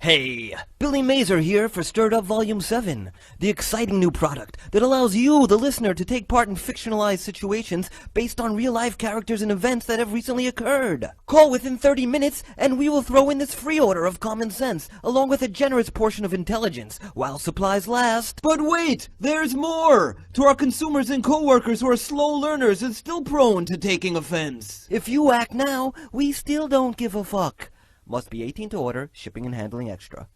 Hey, Billy Mazer here for Stirred Up Vol.7, the exciting new product that allows you, the listener, to take part in fictionalized situations based on real-life characters and events that have recently occurred. Call within 30 minutes and we will throw in this free order of common sense, along with a generous portion of intelligence, while supplies last. But wait, there's more! To our consumers and co-workers who are slow learners and still prone to taking offense. If you act now, we still don't give a fuck. Must be 18 to order, shipping and handling extra.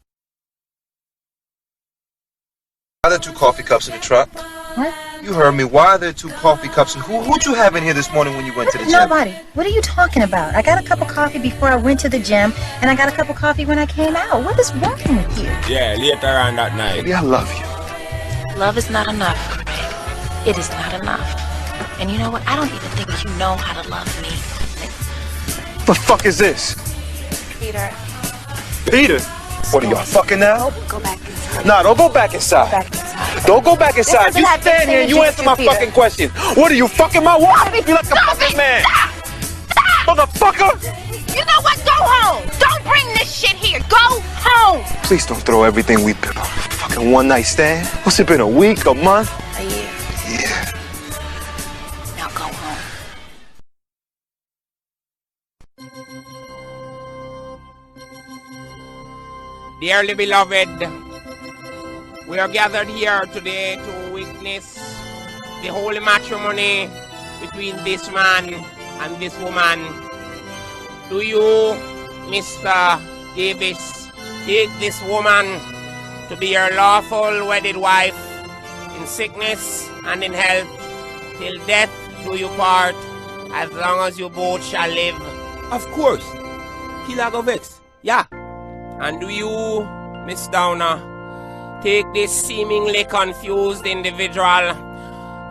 Why are there 2 coffee cups in the truck? What? You heard me. Why are there 2 coffee cups? And who'd you have in here this morning when you went to the gym? Nobody. What are you talking about? I got a cup of coffee before I went to the gym, and I got a cup of coffee when I came out. What is wrong with you? Yeah, later on that night. Baby, I love you. Love is not enough. It is not enough. And you know what? I don't even think you know how to love me. The fuck is this? Peter. Peter? What are y'all fucking now? Go back inside. Nah, don't go back inside. Go back inside. Don't go back inside. This You doesn't stand here and you answer my Peter. fucking question. What are you fucking my wife? You like a fucking man. Motherfucker! You know what? Go home. Don't bring this shit here. Go home. Please don't throw everything we built on a fucking one night stand. What's it been, a week, a month? A year. Yeah. Now go home. Dearly beloved, we are gathered here today to witness the holy matrimony between this man and this woman. Do you, Mr. Davis, take this woman to be your lawful wedded wife in sickness and in health, till death do you part, as long as you both shall live? Of course. Killer go vex. Yeah. And do you, Miss Downer, take this seemingly confused individual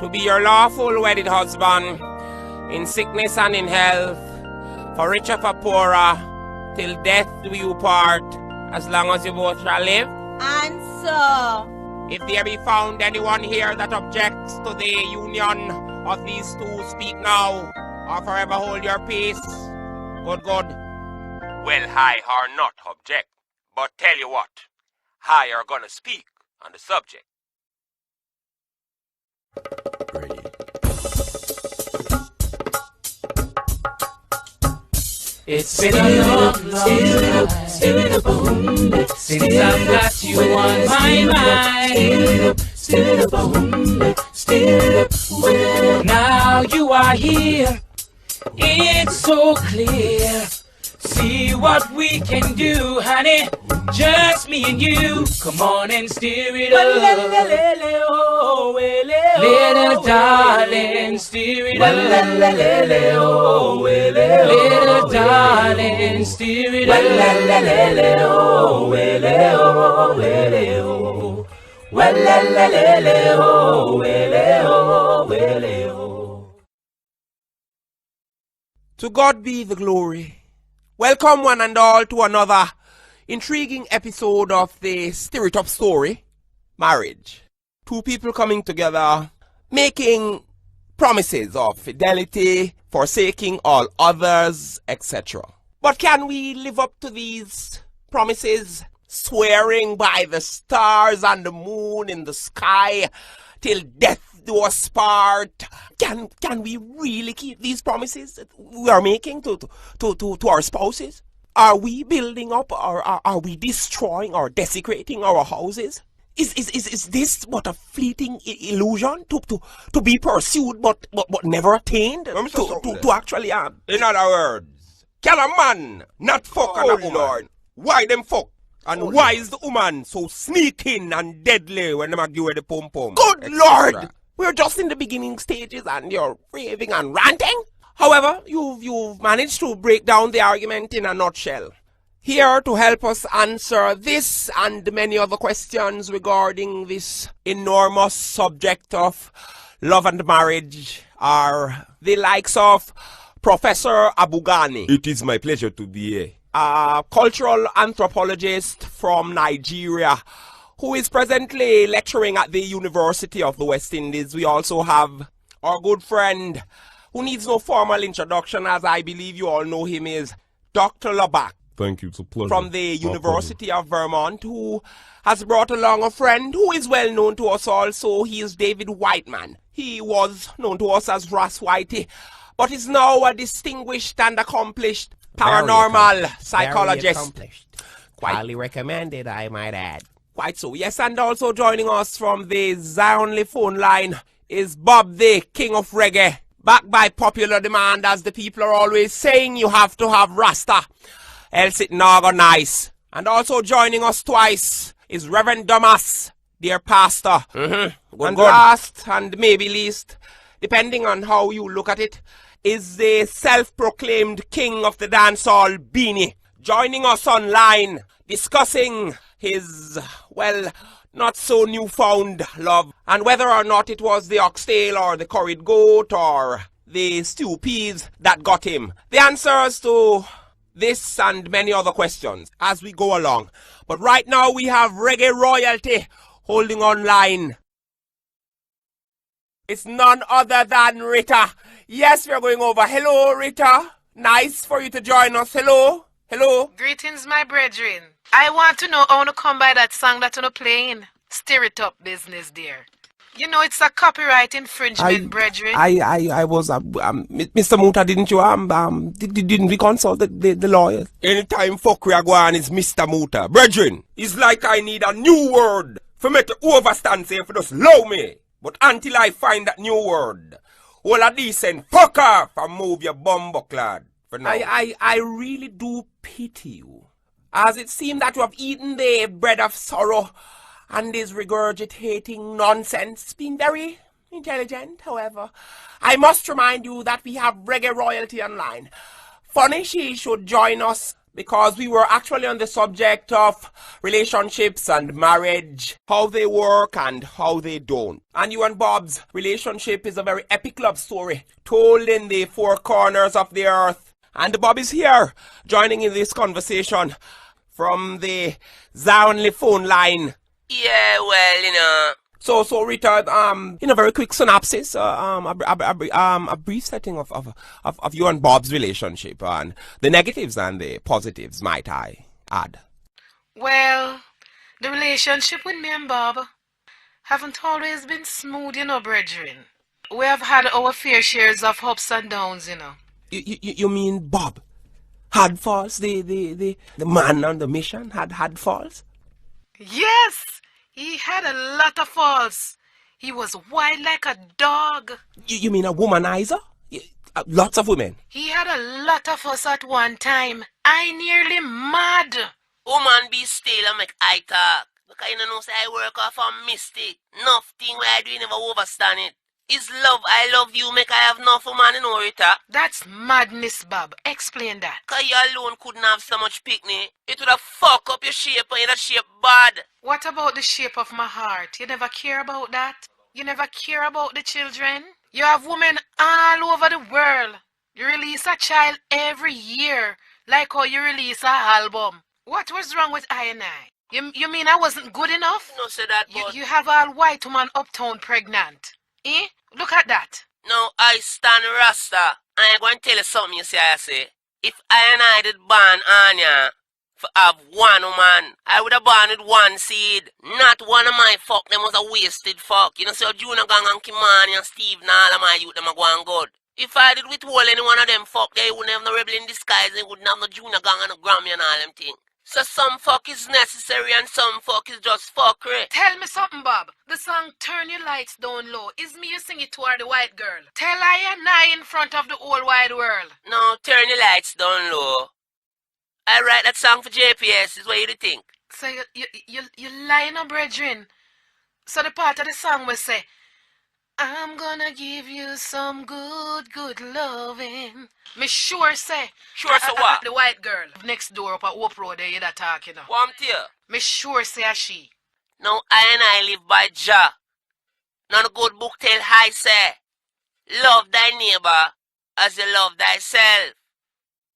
to be your lawful wedded husband in sickness and in health, for richer for poorer, till death do you part, as long as you both shall live? Answer. If there be found anyone here that objects to the union of these two, speak now, or forever hold your peace. Good. Well, I are not object, but tell you what, I are gonna speak on the subject. It's been a long time since I've got you on my mind. Now you are here, it's so clear. See what we can do, honey, just me and you. Come on and steer it up. Little darling, steer it up. Little darling, steer it up. To God be the glory. Welcome one and all to another intriguing episode of the Stir It Up story, marriage. 2 people coming together, making promises of fidelity, forsaking all others, etc. But can we live up to these promises, swearing by the stars and the moon in the sky till death do us part? Can we really keep these promises that we are making to our spouses? Are we building up, or are we destroying or desecrating our houses? Is this but a fleeting illusion to be pursued but never attained? To actually In other words, can a man not fuck on a woman? Lord. Why them fuck? And why is the woman so sneaking and deadly when them give her the pum pum? Good Lord! We're just in the beginning stages and you're raving and ranting. However, you've managed to break down the argument in a nutshell. Here to help us answer this and many other questions regarding this enormous subject of love and marriage are the likes of Professor Abugani. It is my pleasure to be here. A cultural anthropologist from Nigeria who is presently lecturing at the University of the West Indies. We also have our good friend, who needs no formal introduction, as I believe you all know him, is Dr. Bach. Thank you, it's a pleasure. from the University of Vermont, who has brought along a friend who is well known to us also. He is David Whiteman. He was known to us as Ross Whitey, but is now a distinguished and accomplished paranormal psychologist. Highly recommended, I might add. Quite so, yes, and also joining us from the Zionly phone line is Bob, the king of reggae. Back by popular demand, as the people are always saying, you have to have Rasta, else it not go nice. And also joining us twice is Reverend Thomas, dear pastor. And last, and maybe least, depending on how you look at it, is the self-proclaimed king of the dancehall, Beanie, joining us online, discussing his, well, not so newfound love, and whether or not it was the oxtail or the curried goat or the stew peas that got him. The answers to this and many other questions as we go along. But right now we have reggae royalty holding online. It's none other than Rita. Yes, we're going over. Hello, Rita. Nice for you to join us. Hello. Hello. Greetings, my brethren. I want to know how to come by that song that you're playing. Stir it up business, dear. You know it's a copyright infringement, brethren. I was, Mr. Muta, didn't you, didn't we consult the lawyers? Anytime fuck we are going is Mr. Muta. Brethren, it's like I need a new word for me to overstand, say, for just love me. But until I find that new word, all a decent fuck off and move your bumbucklad for now. I really do pity you, as it seemed that you have eaten the bread of sorrow and is regurgitating nonsense, being very intelligent, however. I must remind you that we have reggae royalty online. Funny she should join us, because we were actually on the subject of relationships and marriage, how they work and how they don't. And you and Bob's relationship is a very epic love story, told in the four corners of the earth. And Bob is here, joining in this conversation from the Zionly phone line. Yeah, well, you know. So Rita, in a very quick synopsis, a brief setting of you and Bob's relationship, and the negatives and the positives, might I add. Well, the relationship with me and Bob haven't always been smooth, you know, brethren. We have had our fair shares of ups and downs, you know. You mean Bob had faults? The man on the mission had faults? Yes! He had a lot of faults. He was wild like a dog. You mean a womanizer? Lots of women. He had a lot of us at one time. I nearly mad. Woman be still and make eye talk. Because you know say I work off a mistake. Nothing where I do never overstand it. Is love, I love you, make I have enough woman in Rita. That's madness, Bob. Explain that. Cause you alone couldn't have so much picnic. It would have fuck up your shape and your shape bad. What about the shape of my heart? You never care about that? You never care about the children? You have women all over the world. You release a child every year, like how you release an album. What was wrong with I and I? You mean I wasn't good enough? No, say that, but... You have all white woman uptown pregnant. Eh? Look at that. No, I stand Rasta. I ain't going to tell you something you see I say. If I and I did born Anya for have one woman, I would have born with one seed. Not one of my fuck them was a wasted fuck. You know, so Junior Gang and Kimani and Steve and all of my youth them are going good. If I did withhold any one of them fuck, they wouldn't have no rebel in disguise, they wouldn't have no Junior Gang and no Grammy and all them things. So some fuck is necessary and some fuck is just fuckery. Tell me something, Bob. The song Turn Your Lights Down Low, is me you sing it toward the white girl? Tell I and I in front of the whole wide world. No, turn your lights down low. I write that song for JPS, is what you think. So you lying on, brethren. So the part of the song will say, I'm gonna give you some good loving. Me sure say. Sure say what? The white girl next door up at Hope Road there, you that talk, you know. What I'm tell? Me sure say a she. Now I and I live by Jah. None good book tell I say, love thy neighbor as you love thyself.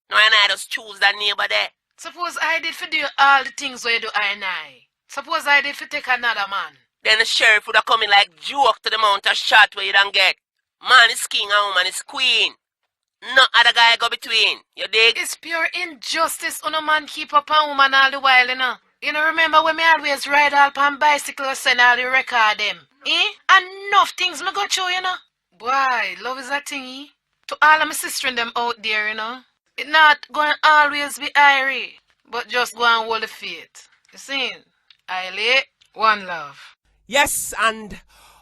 Now I and I just choose that neighbor there. Suppose I did for do all the things where you do I and I. Suppose I did for take another man. Then the sheriff would have come in like joke to the mount of shot where you don't get. Man is king and woman is queen. no other guy go between. You dig? It's pure injustice on a man keep up a woman all the while, you know. You know, remember when me always ride all on bicycle or send all the record them? Enough things me go through, you know. Boy, love is a thing, eh? To all of my sister and them out there, you know. It not going always be irie, but just go and hold the faith. You see? Aile, one love. Yes, and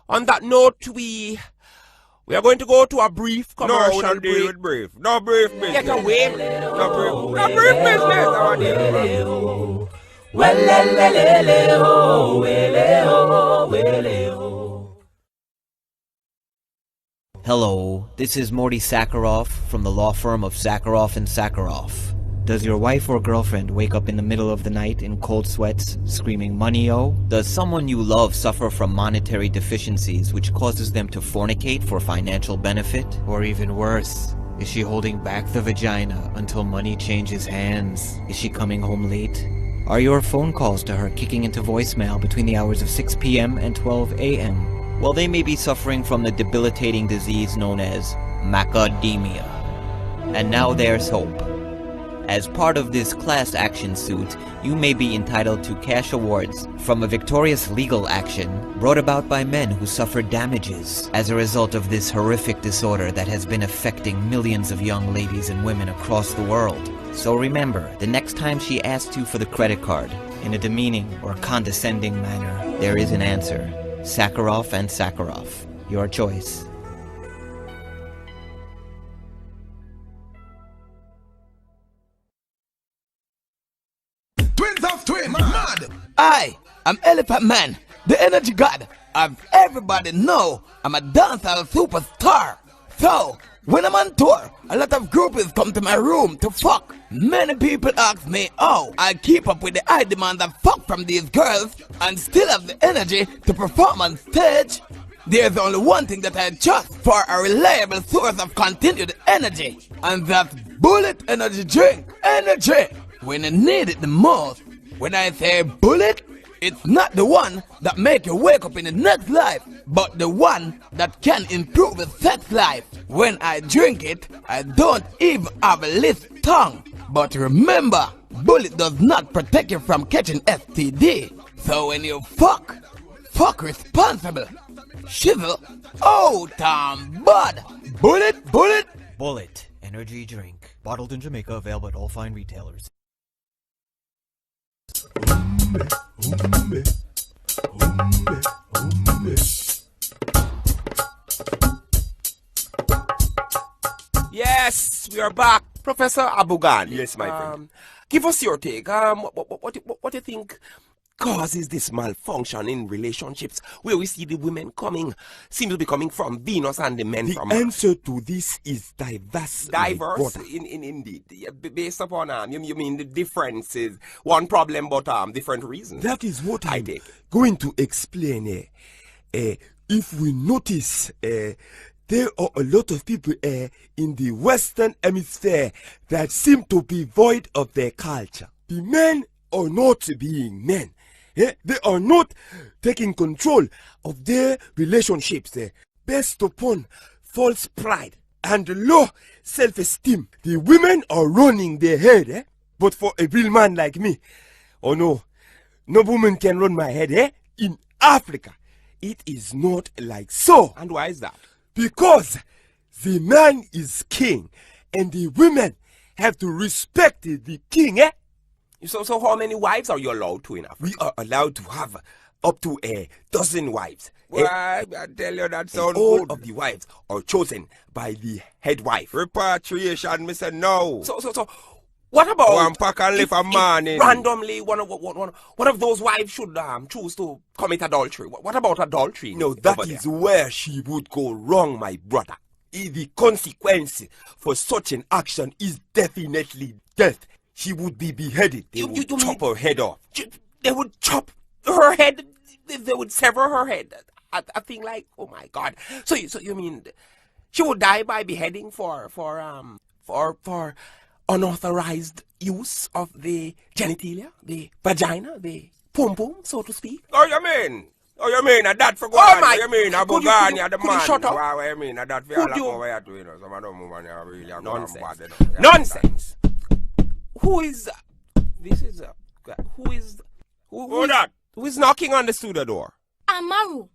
on that note, we are going to go to a brief commercial No, break. brief. No brief business. Get away. No brief business. Hello, this is Maury Sakharov from the law firm of Sakharov and Sakharov. Does your wife or girlfriend wake up in the middle of the night in cold sweats, screaming money-o? Does someone you love suffer from monetary deficiencies which causes them to fornicate for financial benefit? Or even worse, is she holding back the vagina until money changes hands? Is she coming home late? Are your phone calls to her kicking into voicemail between the hours of 6 p.m. and 12 a.m.? Well, they may be suffering from the debilitating disease known as macadamia. And now there's hope. As part of this class action suit, you may be entitled to cash awards from a victorious legal action brought about by men who suffered damages as a result of this horrific disorder that has been affecting millions of young ladies and women across the world. So remember, the next time she asks you for the credit card, in a demeaning or condescending manner, there is an answer. Sakharov and Sakharov. Your choice. Twins of twin, mad! I'm Elephant Man, the energy god. As everybody know, I'm a dancehall superstar. So, when I'm on tour, a lot of groupies come to my room to fuck. Many people ask me how I keep up with the high demand of fuck from these girls and still have the energy to perform on stage. There's only one thing that I trust for a reliable source of continued energy, and that's Bullet Energy Drink. Energy! When you need it the most. When I say bullet, it's not the one that make you wake up in the next life, but the one that can improve the sex life. When I drink it, I don't even have a lisp tongue. But remember, bullet does not protect you from catching STD. So when you fuck responsible. Shizzle, oh, damn bud. Bullet. Bullet Energy Drink. Bottled in Jamaica, available at all fine retailers. Yes, we are back. Professor Abugan. Yes, my friend. Give us your take. What do you think causes this malfunction in relationships where we see the women seem to be coming from Venus and the men from Mars? The answer to this is diverse. Diverse, indeed. Based upon, you mean the differences, one problem but different reasons. That is what I'm going to explain. If we notice, there are a lot of people in the Western Hemisphere that seem to be void of their culture. The men are not being men. They are not taking control of their relationships based upon false pride and low self-esteem. The women are running their head, but for a real man like me, oh no woman can run my head. In Africa, it is not like so. And why is that? Because the man is king and the women have to respect the king. So how many wives are you allowed to in Africa? We are allowed to have up to a dozen wives. Well, I tell you that sounds all good. Of the wives are chosen by the head wife. Repatriation, me say no. So what about one pack and live a man in? Randomly one of those wives should choose to commit adultery? What about adultery? No, that is where she would go wrong, my brother. The consequence for such an action is definitely death. She would be beheaded. They would chop her head off. They would chop her head? They would sever her head? A thing like, oh my God. So you mean she would die by beheading for unauthorized use of the genitalia, the vagina, the pum-pum, so to speak? Oh, you mean Oh, you mean that for Oh my! You mean Could you shut up? Wow, you mean that for Could you? Some of them women are really Nonsense. bad, Nonsense. Who is? This is who is? Who that? Who is knocking on the studio door? Amaru.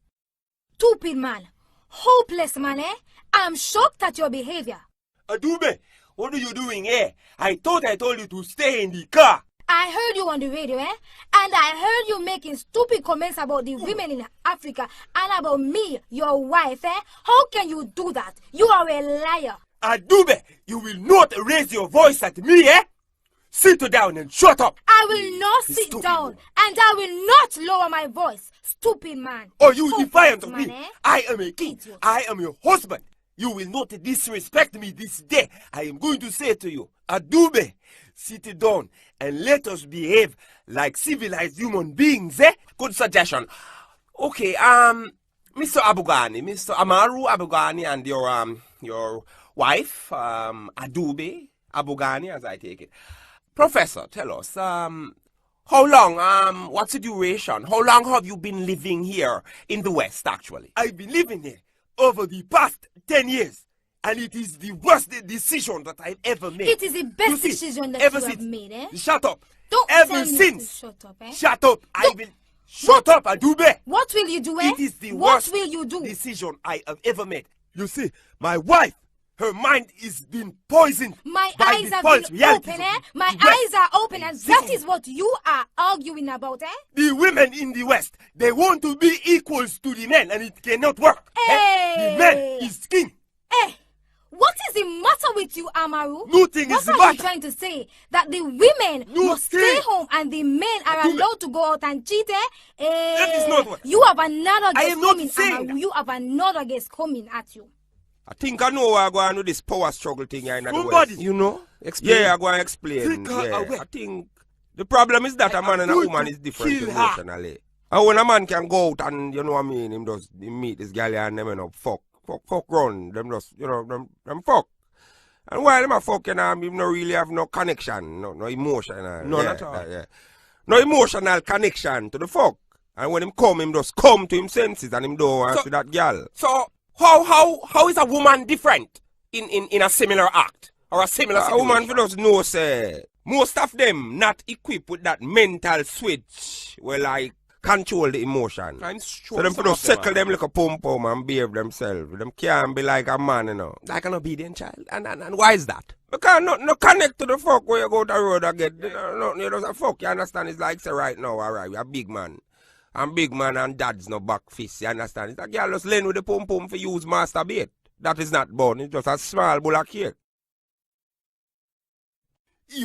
Stupid man. Hopeless man, eh? I'm shocked at your behavior. Aduba, what are you doing here? I thought I told you to stay in the car. I heard you on the radio, eh? And I heard you making stupid comments about the women in Africa and about me, your wife, eh? How can you do that? You are a liar. Aduba, you will not raise your voice at me, eh? Sit down and shut up. I will not sit down and I will not lower my voice. Stupid man. Oh, you defiant of man, me. eh? I am a king. I am your husband. You will not disrespect me this day. I am going to say to you, Aduba, sit down and let us behave like civilized human beings, eh? Good suggestion. Okay, Mr. Abugani, Mr. Amaru Abugani, and your wife, Aduba Abugani, as I take it. Professor, tell us, how long, what's the duration? How long have you been living here in the West, actually? I've been living here over the past 10 years. And it is the worst decision that I've ever made. It is the best decision that you have made, eh? Shut up. Don't ever tell me since. to shut up, eh? Shut up. I will. Shut up, Aduba. What will you do, eh? It is the what worst will you do? decision I have ever made. You see, my wife, her mind is being poisoned. My by eyes the have false been realities open, of eh? the My West. eyes are open, and that is what you are arguing about, eh? The women in the West, they want to be equals to the men, and it cannot work. Hey. The man is king. Eh? What is the matter with you, Amaru? Nothing what is the are you matter. trying to say? That the women must stay home and the men are allowed to go out and cheat, eh? That is not what. You have another I guest am not coming, saying Amaru. that. You have another guest coming at you. I think I know where I'm going to this power struggle thing here in the Somebody. West. You know? Explain. Yeah, I'm going to explain. Take her Yeah. away. I think the problem is that a man and a going woman to is different kill her. emotionally. And when a man can go out and, you know what I mean, he meet this girl and them, you know, fuck run. Them just, you know, them fuck. And while them a fuck, you know, him no really have no connection, no emotional. None at all. Yeah. No emotional connection to the fuck. And when him come, him just come to him senses and him don't want to see that girl. So how is a woman different in a similar act or a similar A situation? woman for just know, say, most of them not equipped with that mental switch where like control the emotion. I'm sure So them for some just of them settle are. them like a pom-pom and behave themselves. Them can't be like a man, you know. Like an obedient child. And why is that? Because no connect to the fuck where you go to the road and get, you just a fuck, you understand? It's like, say right now, alright, you're a big man. And big man and dad's no back fist, you understand? It's like, girl just learn with the pom-pom for use masturbate. That is not born, it's just a small bowl of cake.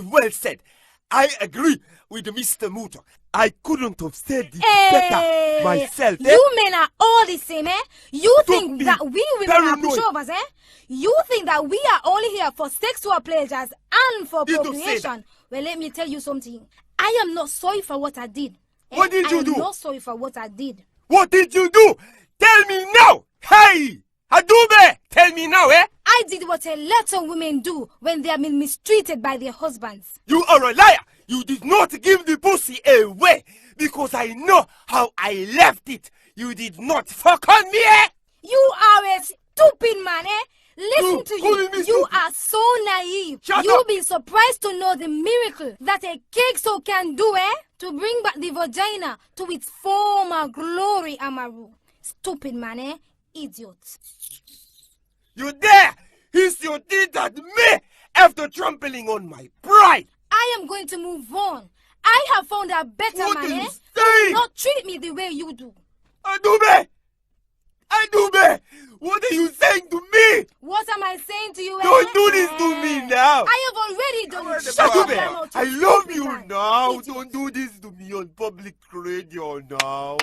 Well said. I agree with Mr. Muto. I couldn't have said it better myself. Eh? You men are all the same, eh? You Don't think be that we women paranoid. are pushovers, eh? You think that we are only here for sexual pleasures and for You don't say procreation. Well, let me tell you something. I am not sorry for what I did. eh? What did you do? I am not sorry for what I did. What did you do? Tell me now. Hey, Aduba, tell me now, eh? I did what a lot of women do when they have been mistreated by their husbands. You are a liar. You did not give the pussy away because I know how I left it. You did not fuck on me, eh? You are a stupid man, eh? Listen You to calling you. me You stupid? are so naive. Shut You'll up. be surprised to know the miracle that a cake so can do, eh? To bring back the vagina to its former glory, Amaru. Stupid man, eh? Idiot. You dare hiss your teeth at me after trampling on my pride. I am going to move on. I have found a better What man, are you eh? saying? Do not treat me the way you do. Aduba! Aduba! What are you saying to me? What am I saying to you, eh? Don't do this to me now. I have already done it. Shut up, your mouth, I you love stupid you man. now. Idiot. Don't do this to me on public radio now.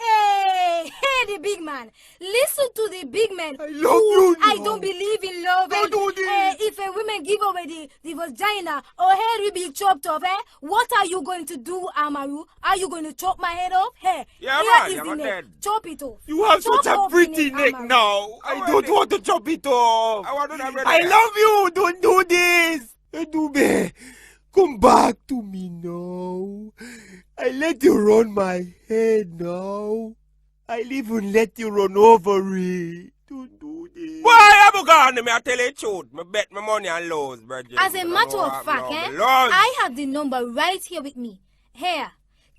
Hey, the big man. Listen to the big man. I love you I now. don't believe in love. Don't do this. If a woman give away the vagina or head will be chopped off, what are you going to do, Amaru? Are you going to chop my head off? Hey, Yeah, here man, is you're the neck. dead. Chop it off. You have Chop such a off the pretty neck Amaru. now. I don't want to chop it off. I want to do that, I love you. Don't do this. Aduba, come back to me now. I let you run my head now. I'll even let you run over it. Don't do this. Why have you gone? Me I tell you the truth. Me bet my money on lose, brother. As a matter of fact, I have the number right here with me. Here,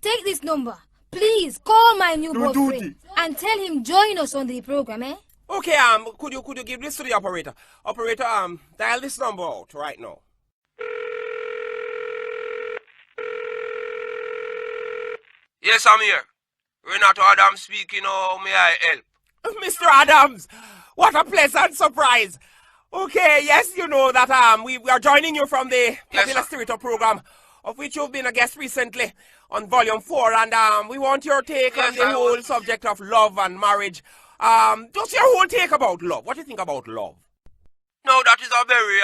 take this number. Please call my new boyfriend and tell him join us on the program, eh? Okay, could you give this to the operator? Operator, dial this number out right now. Yes, I'm here. Renato Adams speaking. How may I help? Mr. Adams, what a pleasant surprise. Okay, yes, you know that we are joining you from the Popular Stereo program, of which you've been a guest recently on Volume 4, and we want your take on the whole subject of love and marriage. Just your whole take about love. What do you think about love? No, that is a very,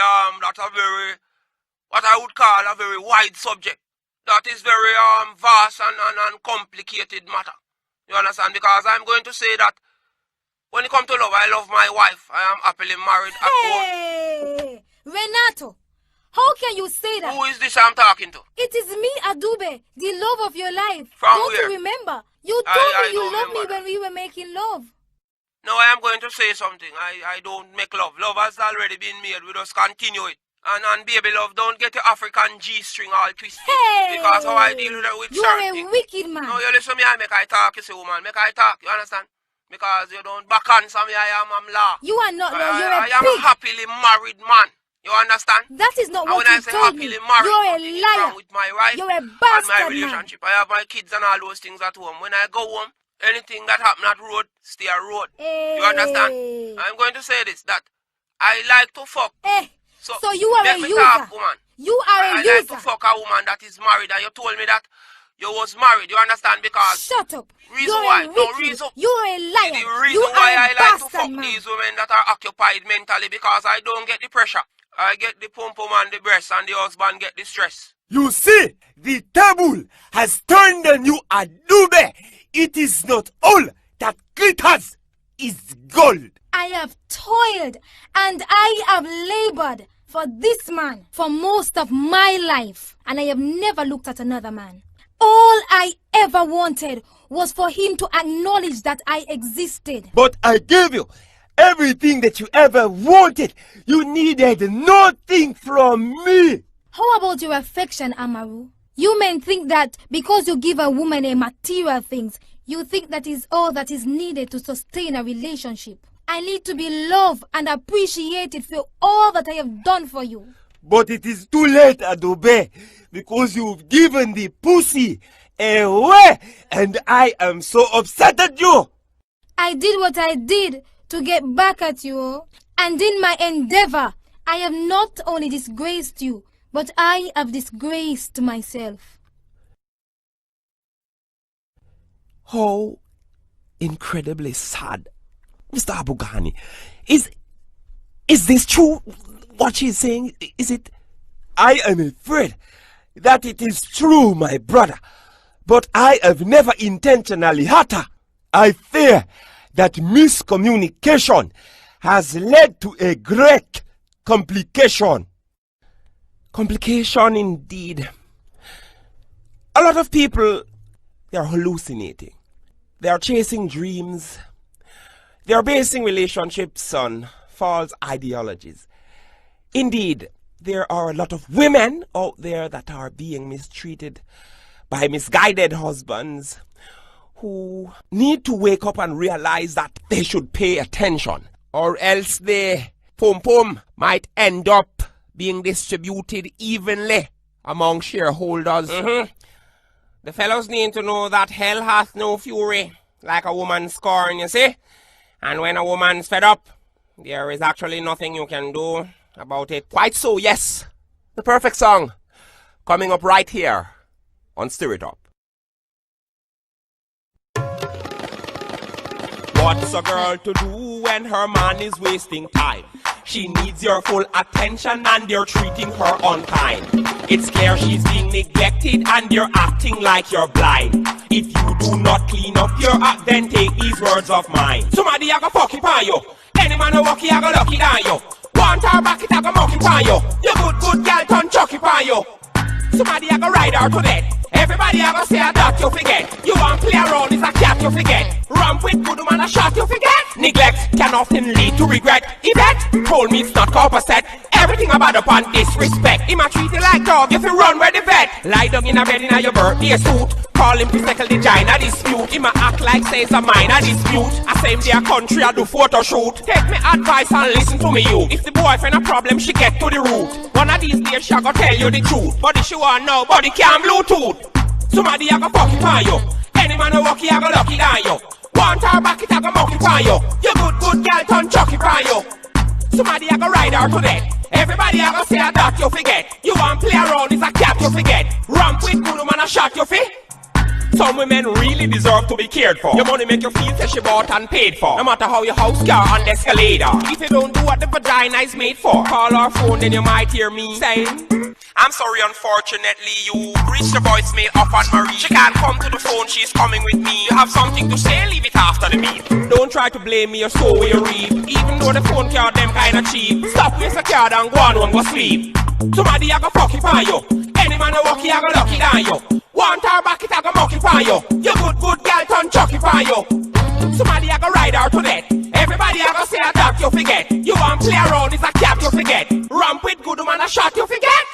what I would call a very wide subject. That is very vast and complicated matter. You understand? Because I'm going to say that when it comes to love, I love my wife. I am happily married at home. Hey, Renato, how can you say that? Who is this I'm talking to? It is me, Aduba, the love of your life. From Don't where? you remember? You told me you loved me when we were making love. No, I am going to say something. I don't make love. Love has already been made. We just continue it. And baby love, don't get your African G-string all twisted. Hey! Because how I deal with you certain are a things. wicked man. No, you listen to me, I make I talk, you say, woman. Make I talk, you understand? Because you don't back on me, I'm law. You are not law, you're a I am a happily married man. You understand? That is not and what when you I say told happily me. married, You're a liar. with my wife You're a and bastard my relationship. man. I have my kids and all those things at home. When I go home, anything that happen at road, stay at road. Hey. You understand? I'm going to say this, that I like to fuck. Hey. So you are a me user. Talk, woman. You are a user. I like to fuck a woman that is married, and you told me that you was married. You understand? Because shut up. Reason You're why? a No reason. You're a liar. The reason you why are I like to fuck man. these women that are occupied mentally, because I don't get the pressure. I get the pum pum and the breast, and the husband get the stress. You see, the table has turned on you, Aduba. It is not all that glitters is gold. I have toiled and I have labored for this man for most of my life, and I have never looked at another man. All I ever wanted was for him to acknowledge that I existed. But I gave you everything that you ever wanted. You needed nothing from me. How about your affection, Amaru? You men think that because you give a woman a material things, you think that is all that is needed to sustain a relationship. I need to be loved and appreciated for all that I have done for you. But it is too late, Aduba, because you've given the pussy away, and I am so upset at you. I did what I did to get back at you, and in my endeavor, I have not only disgraced you, but I have disgraced myself. How incredibly sad. Mr. Haqqani, is this true, what she's saying? Is it? I am afraid that it is true, my brother, but I have never intentionally hurt her. I fear that miscommunication has led to a great complication. Complication indeed. A lot of people, they are hallucinating. They are chasing dreams. They are basing relationships on false ideologies. Indeed, there are a lot of women out there that are being mistreated by misguided husbands who need to wake up and realize that they should pay attention, or else the pum-pum might end up being distributed evenly among shareholders. The fellows need to know that hell hath no fury like a woman scorn, you see? And when a woman's fed up, there is actually nothing you can do about it. Quite so, yes. The perfect song coming up right here on Stir It Up. What's a girl to do when her man is wasting time? She needs your full attention and you're treating her unkind. It's clear she's being neglected and you're acting like you're blind. If you do not clean up your act, then take these words of mine. Somebody a go fuck it on you. Any man who walk a go lucky on you. Want her back it a go monkey on you. You good girl turn chucky on you. Somebody a go ride her to death. Everybody a go say that you forget. You want play around, it's a cat you forget. Ramp with Kudamon a shot you forget. Neglect can often lead to regret. Yvette told me it's not corpset. Everything about upon disrespect. Him a treat you like dog if you run where the vet. Lie down in a bed in your birthday suit. Call him to settle the China dispute. Him a act like say it's a minor dispute. I say him their country I do photo shoot. Take me advice and listen to me you. If the boyfriend a problem she get to the root. One of these days she go tell you the truth. But if she want nobody can Bluetooth. Somebody a go fuck it on you. Any man who walk he a go lucky on you. Want her back it a go mock it on you. You good girl turn chuck it on you. Somebody a go ride her to death. Everybody a go say a that you forget. You want play around is a cap you forget. Ramp with Kudamon a shot you fit. Some women really deserve to be cared for. Your money make you feel that she bought and paid for. No matter how your house, car, and escalator. If you don't do what the vagina is made for, call our phone, then you might hear me saying, I'm sorry, unfortunately, you reached the voicemail of Anne-Marie. She can't come to the phone, she's coming with me. You have something to say, leave it after the beat. Don't try to blame me or so will you reap. Even though the phone card them kinda cheap. Stop with the card and go on go sleep. Somebody a go fuck it for you. Any man who walk he a go lucky down you. Want her back it a go mock it for you. You good girl turn chuck it for you. Somebody a go ride her to death. Everybody a go say a that you forget. You want play around is a cap you forget. Ramp with Kudamon a shot you forget.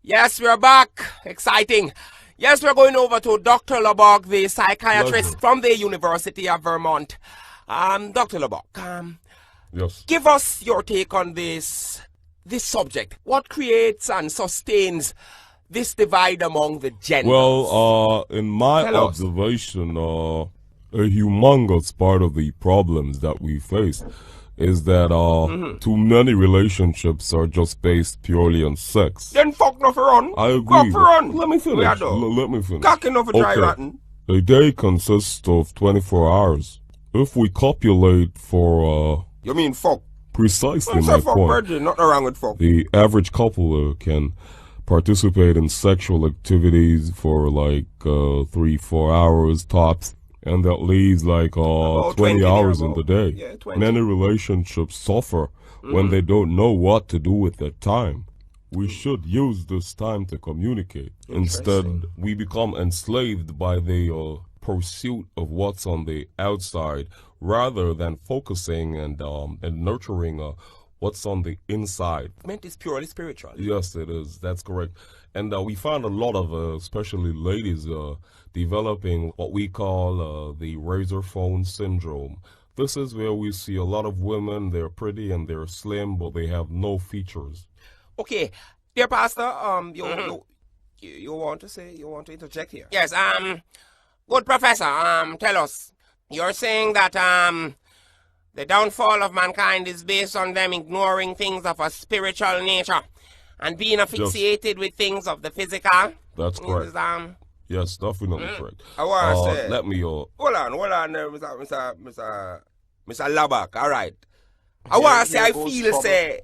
Yes, we're back. Exciting. Yes, we're going over to Dr. LeBach, the psychiatrist from the University of Vermont. Dr. LeBach, yes. Give us your take on this subject. What creates and sustains this divide among the genders? Well, in my observation, a humongous part of the problems that we face is that too many relationships are just based purely on sex. Then fuck no for run. I agree. Fuck for run. Let me finish. Let me finish. Cock enough for dry rotten. A day consists of 24 hours. If we copulate for you mean fuck? Precisely my fuck, point. Virgin. Nothing wrong with fuck. The average couple can participate in sexual activities for like 3-4 hours tops. And that leaves like 20 hours in the day. Yeah, 20. Many relationships suffer when they don't know what to do with their time. We should use this time to communicate. Instead, we become enslaved by the pursuit of what's on the outside rather than focusing and nurturing what's on the inside. Ment is purely spiritual. Yes, it is. That's correct. And we find a lot of, especially ladies, developing what we call the razor phone syndrome. This is where we see a lot of women, they're pretty and they're slim, but they have no features. Okay, dear Pastor, you want to interject here? Yes, good Professor, tell us. You're saying that, the downfall of mankind is based on them ignoring things of a spiritual nature and being asphyxiated with things of the physical? That's correct. Yes, definitely correct. I want to say... Let me... Hold on, Mr. LeBach, all right. I want to say, I feel, say,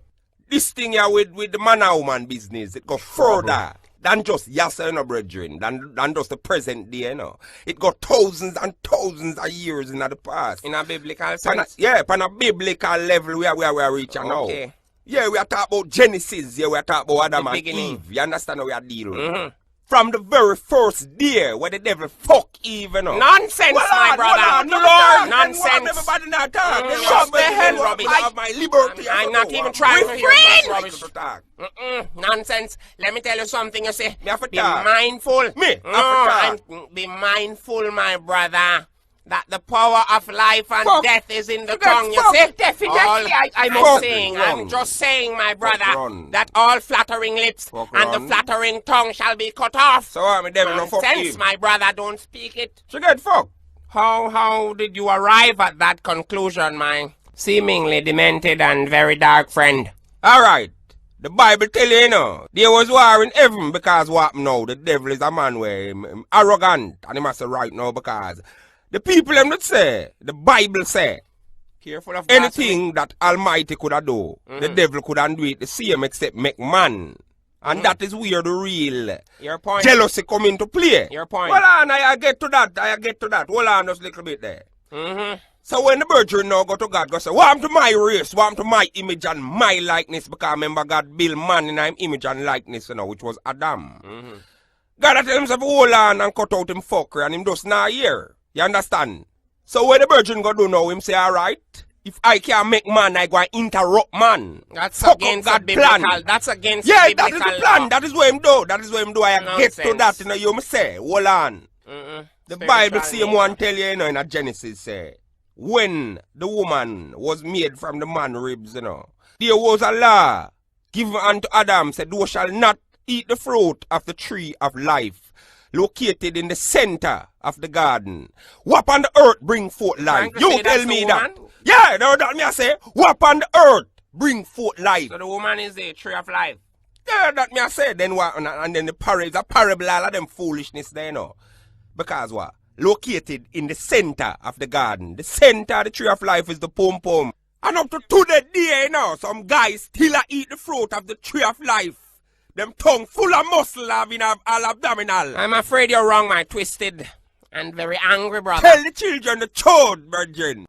this thing here with the man and woman business, it go further than just yassa, brethren, than just the present day, It got thousands and thousands of years in the past. In a biblical sense? On a biblical level where we are reaching now. Yeah, we are talking about Genesis, we are talking about Adam and Eve. You understand how we are dealing? From the very first day where the devil fuck Eve, Nonsense, my brother. Lord, nonsense. Everybody not talk. Shut the hell up. I have my liberty. I'm not even trying to hear rubbish. Nonsense. Let me tell you something, you see. Be mindful. Be mindful, my brother, that the power of life and death is in the tongue, you see? Definitely, I'm just saying, my brother, that all flattering lips and the flattering tongue shall be cut off. So I'm a devil, no fuck sense, my brother, don't speak it. So get fuck. How did you arrive at that conclusion, my seemingly demented and very dark friend? Alright. The Bible tell you, there was war in heaven because what now? The devil is a man where him arrogant and he must say right now because the people them that say, the Bible say, careful of anything that Almighty could have do, the devil could have do it the same except make man. And that is where the real jealousy come into play. Your point. Hold on, I get to that. Hold on just a little bit there. So when the virgin now go to God, go say, welcome to my race, welcome to my image and my likeness, because remember God built man in his image and likeness, which was Adam. God tell himself hold on and cut out him fuckery and him just not here. You understand? So what the virgin go do now? Him say, alright, if I can't make man, I go and interrupt man. That's Fuck against up the that biblical. plan. That's against Yeah, the that biblical is the plan. law. That is what him do. That is what him do. I Nonsense. get to that, you know, you must say. Hold on. The Bible same one tell you, you know, in a Genesis say, when the woman was made from the man ribs, you know, there was a law given unto Adam, said, thou shalt not eat the fruit of the tree of life, located in the center of the garden. What on the earth bring forth life? You tell me that. Yeah, that me I say, what on the earth bring forth life? So the woman is the tree of life. Yeah, that me I say. Then what? And then the parable, all of them foolishness there, you know. Because what? Located in the center of the garden. The center of the tree of life is the pom pom. And up to today, you know, some guys still eat the fruit of the tree of life. Them tongue full of muscle having all abdominal. I'm afraid you're wrong, my twisted and very angry brother. Tell the children the truth, virgin.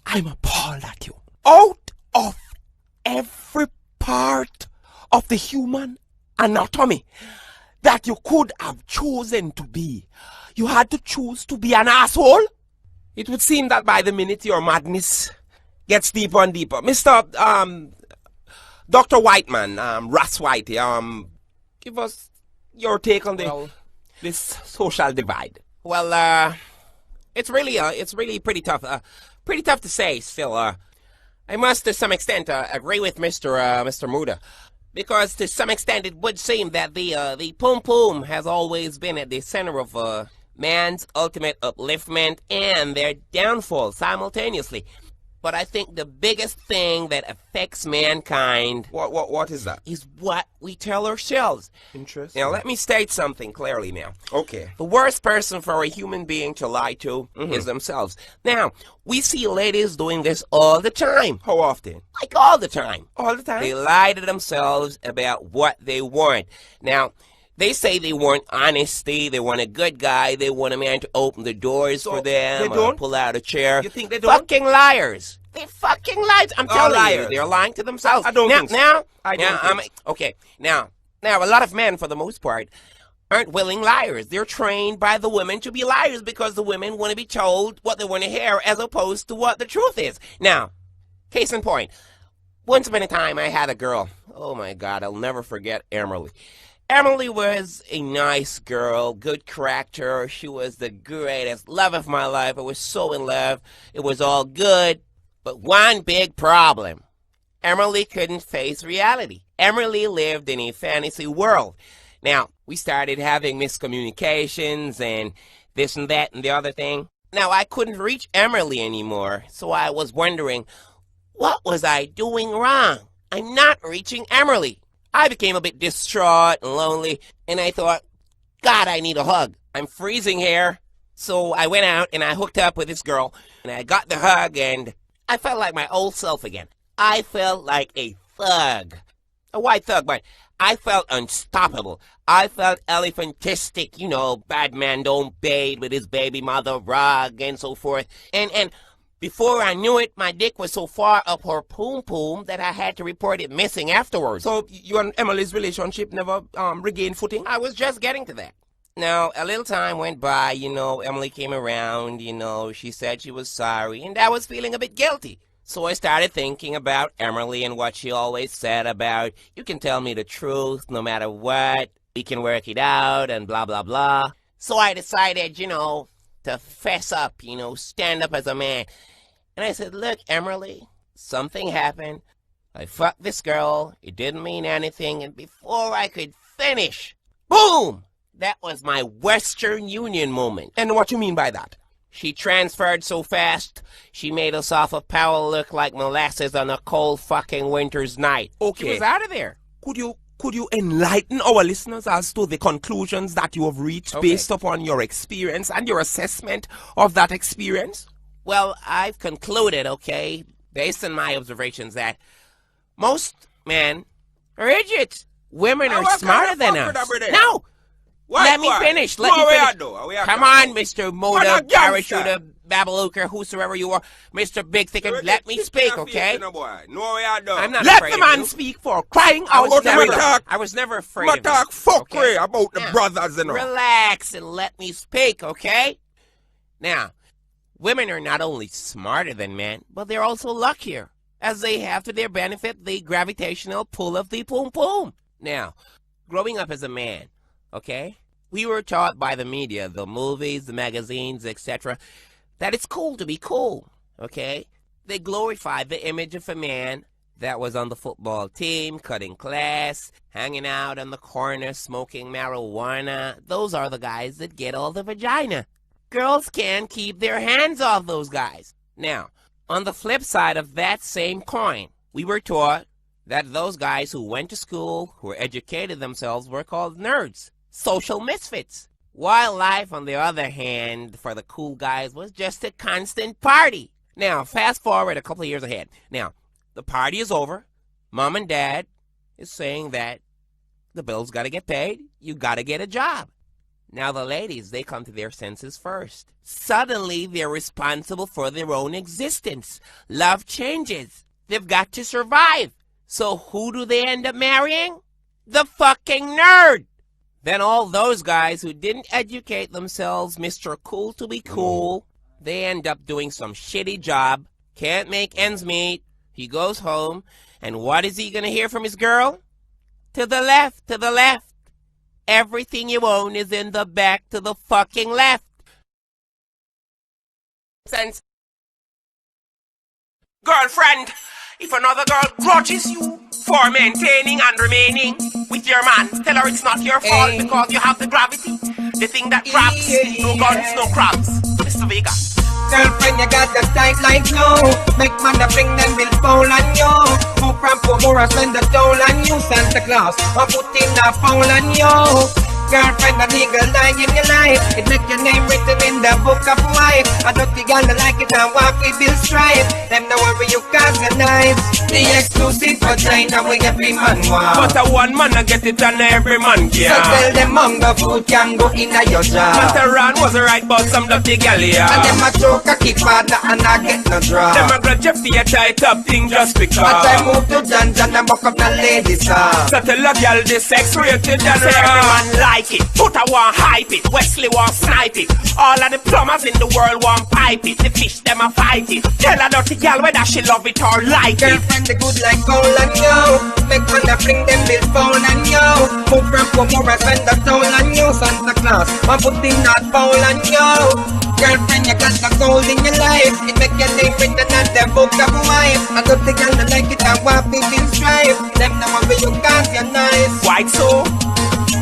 I'm appalled at you. Out of every part of the human anatomy that you could have chosen to be, you had to choose to be an asshole? It would seem that by the minute your madness gets deeper and deeper. Mr. Dr. Whiteman, Russ Whitey, give us your take on this social divide. Well, it's really pretty tough. Pretty tough to say still. I must to some extent agree with Mr. Muda. Because to some extent it would seem that the pum pum has always been at the center of man's ultimate upliftment and their downfall simultaneously. But I think the biggest thing that affects mankind... What is that? ...is what we tell ourselves. Interesting. Now, let me state something clearly now. Okay. The worst person for a human being to lie to is themselves. Now, we see ladies doing this all the time. How often? Like all the time. All the time? They lie to themselves about what they want. Now, they say they want honesty, they want a good guy, they want a man to open the doors for them, they don't? pull out a chair. You think they don't? Fucking liars. They fucking liars. I'm telling liars. you, they're lying to themselves. I don't think so. Okay, now, a lot of men, for the most part, aren't willing liars. They're trained by the women to be liars because the women want to be told what they want to hear as opposed to what the truth is. Now, case in point, once upon a time I had a girl. Oh my God, I'll never forget Emily. Emily was a nice girl, good character. She was the greatest love of my life. I was so in love. It was all good. But one big problem. Emily couldn't face reality. Emily lived in a fantasy world. Now, we started having miscommunications and this and that and the other thing. Now, I couldn't reach Emily anymore, so I was wondering, what was I doing wrong? I'm not reaching Emily. I became a bit distraught and lonely, and I thought, God, I need a hug. I'm freezing here. So I went out and I hooked up with this girl, and I got the hug, and I felt like my old self again. I felt like a thug. A white thug, but I felt unstoppable. I felt elephantistic, you know, bad man don't bathe with his baby mother rug and so forth. And before I knew it, my dick was so far up her poom-poom that I had to report it missing afterwards. So you and Emily's relationship never regained footing? I was just getting to that. Now, a little time went by, you know, Emily came around, you know, she said she was sorry, and I was feeling a bit guilty. So I started thinking about Emily and what she always said about, you can tell me the truth no matter what, we can work it out, and blah, blah, blah. So I decided, you know, to fess up, you know, stand up as a man. And I said, look, Emily, something happened. I fucked this girl. It didn't mean anything. And before I could finish, boom! That was my Western Union moment. And what you mean by that? She transferred so fast, she made us off of power look like molasses on a cold fucking winter's night. Okay. She was out of there. Could you enlighten our listeners as to the conclusions that you have reached based upon your experience and your assessment of that experience? Well, I've concluded, okay, based on my observations, that most men are idiots. Women are smarter than us. No! Let me finish. Let me finish. Come on, Mr. Moda, parachute babbler, whosoever you are, Mr. Big Thick, let me speak, okay? No, boy. No, I don't. I'm not Let afraid the of man you. speak for crying out loud. I was never afraid of you. talk fuckery okay? about the Now, brothers and all. Relax and let me speak, okay? Now, women are not only smarter than men, but they're also luckier, as they have to their benefit the gravitational pull of the poom poom. Now, growing up as a man, okay, we were taught by the media, the movies, the magazines, etc., that it's cool to be cool, okay? They glorified the image of a man that was on the football team, cutting class, hanging out on the corner, smoking marijuana. Those are the guys that get all the vagina. Girls can't keep their hands off those guys. Now, on the flip side of that same coin, we were taught that those guys who went to school, who educated themselves, were called nerds, social misfits. While life, on the other hand, for the cool guys, was just a constant party. Now, fast forward a couple of years ahead. Now, the party is over. Mom and Dad is saying that the bills got to get paid. You got to get a job. Now, the ladies, they come to their senses first. Suddenly, they're responsible for their own existence. Love changes. They've got to survive. So who do they end up marrying? The fucking nerd. Then all those guys who didn't educate themselves, Mr. Cool to be cool, they end up doing some shitty job, can't make ends meet. He goes home, and what is he gonna hear from his girl? To the left, to the left. Everything you own is in the back to the fucking left. Sense. Girlfriend, if another girl grudges you for maintaining and remaining with your man, tell her it's not your fault because you have the gravity. The thing that grabs, no guns, no crabs. Mr. Vega. Girlfriend, you got the tight like glue. Make man to bring them bill foul on you. Move from Pomora, spend the toll on you. Santa Claus, I put in a foul on you. Girlfriend, a nigga lie in your life. It make your name written in the book of life. I don't think y'all like it and walk with Bill Stripe. Them no worry you cause you're nice. The exclusive vagina we every man want. But a one man I get it and every man So can. tell them hunger food can go in a your job. Matterhorn was right but some dirty gal here. And them a choke a keep partner and I get no draw. Them a grudge if you tight up thing just because. As I move to John and buck up the ladies So tell a gal the sex rated and every man like it. Put a one hype it, Wesley want snipe it. All of the plumbers in the world want pipe it. The fish them a fight it. Tell a dirty gal whether she love it or like it. Girlfriend the good like gold and you. Make man to bring them bill foul and you. Move from Pomora, spend the toll on you. Santa Claus, I put in that foul on you. Girlfriend, you got the gold in your life. It make your name written at the book of wife. I don't think y'all like it and want me to strive. Them no one be you cause you're nice. White so?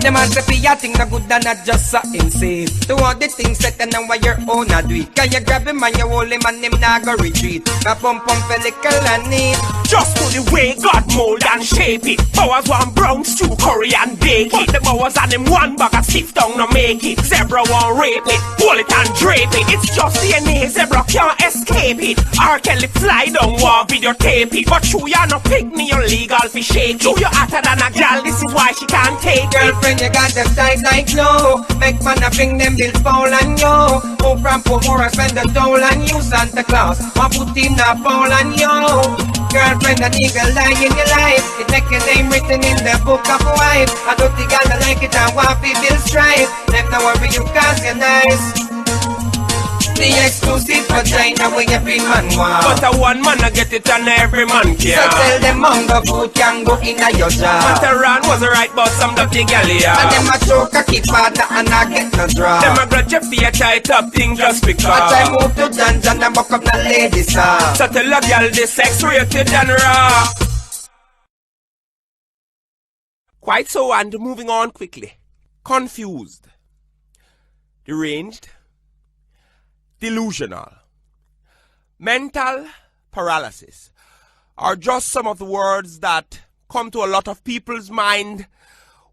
Them as if you think the good and not just something safe. Do all the things set and now your own a do it. Can you grab him and you hold him and him not go retreat. A pump for little and neat. Just to the way God mold and shape it. Bowers one brown stew, curry and bake it. The bowers and him one bag of stiff tongue no make it. Zebra won't rape it, pull it and drape it. It's just DNA, zebra can't escape it. R. Kelly fly down, war videotape it. But you no pick me, you're legal for shake it. You hotter than a gal, this is why she can't take it. Girlfriend, you got the tight like glue. Make man to bring them bills foul on you. Move from Pomora, spend the toll on you. Santa Claus, I put in a foul on you. Girlfriend, a nigga lie in your life. It make your name written in the book of wife. I don't think I'll like it and want to Bill Stripe. Them no worry you cause you're nice. The exclusive vagina we every man want. But a one man I get it and every man can. So tell them hunger food can go in a your job. Matterhorn was right but some dirty gal here. And them a choke a keep partner and I get no draw. Them a grudge if you tight up thing just because. As I move to John and buck up the ladies So tell a gal the sex rated and raw. Quite so, and moving on quickly. Confused, deranged, delusional, mental paralysis are just some of the words that come to a lot of people's mind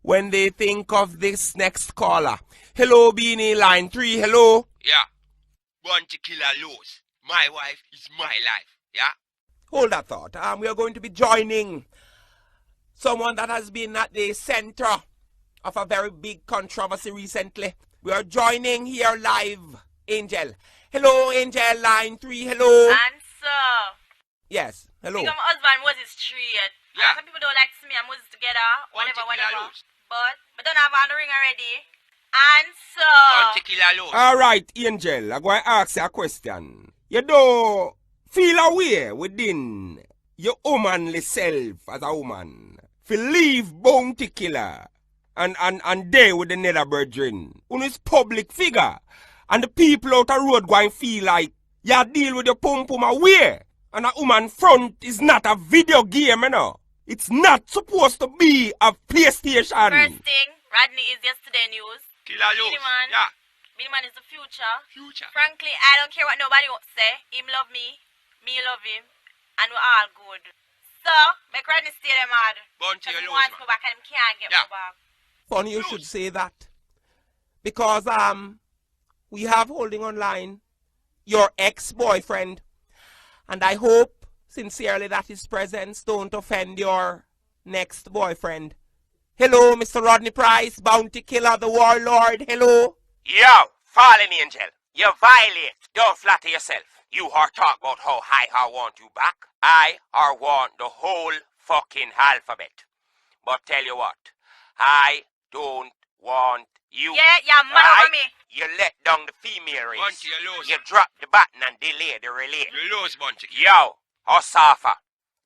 when they think of this next caller. Hello, Beanie, line 3, hello. Yeah. Want to kill a loose. My wife is my life. Yeah? Hold that thought. We are going to be joining someone that has been at the center of a very big controversy recently. We are joining here live, Angel. Hello, Angel, line 3, hello. Answer. Yes, hello. Because my husband Moses straight. Yeah. Some people don't like to see me and Moses together. Whatever. But I don't have on the ring already. Answer. Alright, Angel, I'm going to ask you a question. You don't feel aware within your womanly self as a woman to leave bounty killer and there with the nether brethren. When it's public figure and the people out the road going feel like you deal with your pum-pum aware and a woman front is not a video game, you know. It's not supposed to be a PlayStation. First thing, Rodney is yesterday news. Beeman. Yeah. Beeman is the future. Frankly, I don't care what nobody wants to say. Him love me love him, and we're all good. So, make Rodney stay there mad. Because he wants me back and him can't get me back. Funny you should say that. Because we have holding online your ex-boyfriend. And I hope sincerely that his presence don't offend your next boyfriend. Hello, Mr. Rodney Price, bounty killer, the warlord, hello. Yo, fallen angel, you violate. Don't flatter yourself. You are talk about how I want you back. I want the whole fucking alphabet. But tell you what, I don't want you. Yeah, you're mad over me. You let down the female race. You drop the button and delay the relay. You lose, Bunty. Yo, Osafa,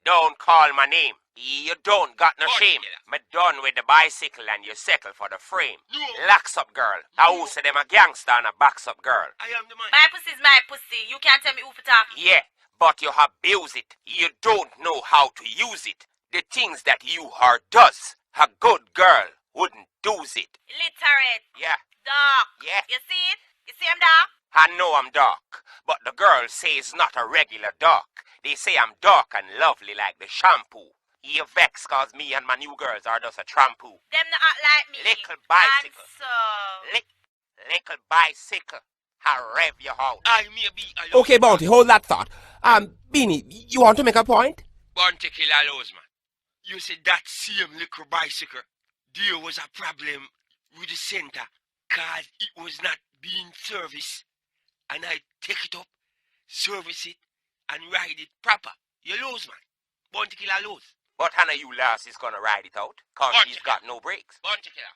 don't call my name. You don't got no shame. Me done with the bicycle and you settle for the frame. Locks up girl. I who say them a gangster and a box up girl. I am the man. My pussy's my pussy. You can't tell me who to talk. Yeah, but you abuse it. You don't know how to use it. The things that you are does, a good girl wouldn't do it. Literate. Yeah. Dark. Yeah. You see it? You see him dark? I know I'm dark, but the girl says not a regular dark. They say I'm dark and lovely like the shampoo. You vex cause me and my new girls are just a trampoo. Them not act like me. Little bicycle. Answer. Little bicycle. I rev you out. I may be alone. Okay, Bounty, hold that thought. Beanie, you want to make a point? Bunty killer alone, man. You said that same little bicycle, there was a problem with the center cause it was not being serviced. And I take it up, service it, and ride it proper. You lose, man. Bunty killer lose. But Hannah, you last is gonna ride it out, cause she's got no brakes. Bunty killer.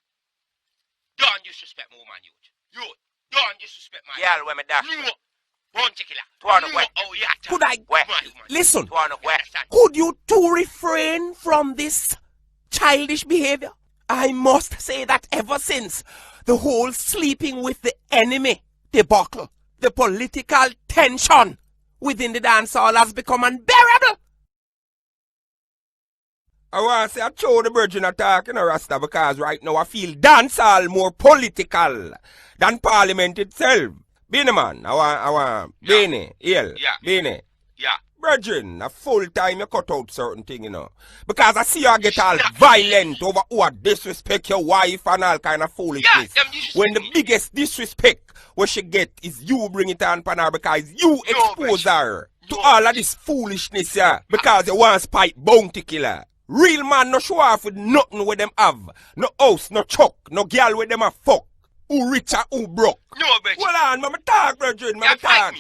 Don't disrespect my woman, you. Don't disrespect my girl when me dash. No. Bunty killer. Oh, yeah. Could I... Where? Listen. Where? Could you two refrain from this childish behavior? I must say that ever since the whole sleeping with the enemy debacle, the political tension within the dance hall has become unbearable. I want to say I throw the virgin attack in a Rasta because right now I feel dancehall more political than parliament itself. Beeman, I want Beanie, Beanie. Yeah. Virgin, a full time you cut out certain thing, you know. Because I see you get all violent over who disrespect your wife and all kind of foolishness. When the biggest disrespect what she get is you bring it on her because you expose her to all of this foolishness, yeah. Because you want to spite bounty killer. Real man no show off with nothing with them have. No house, no truck, no girl with them a fuck. Who rich or who broke. No, bitch. Hold on, mama talk, brethren, mama talk.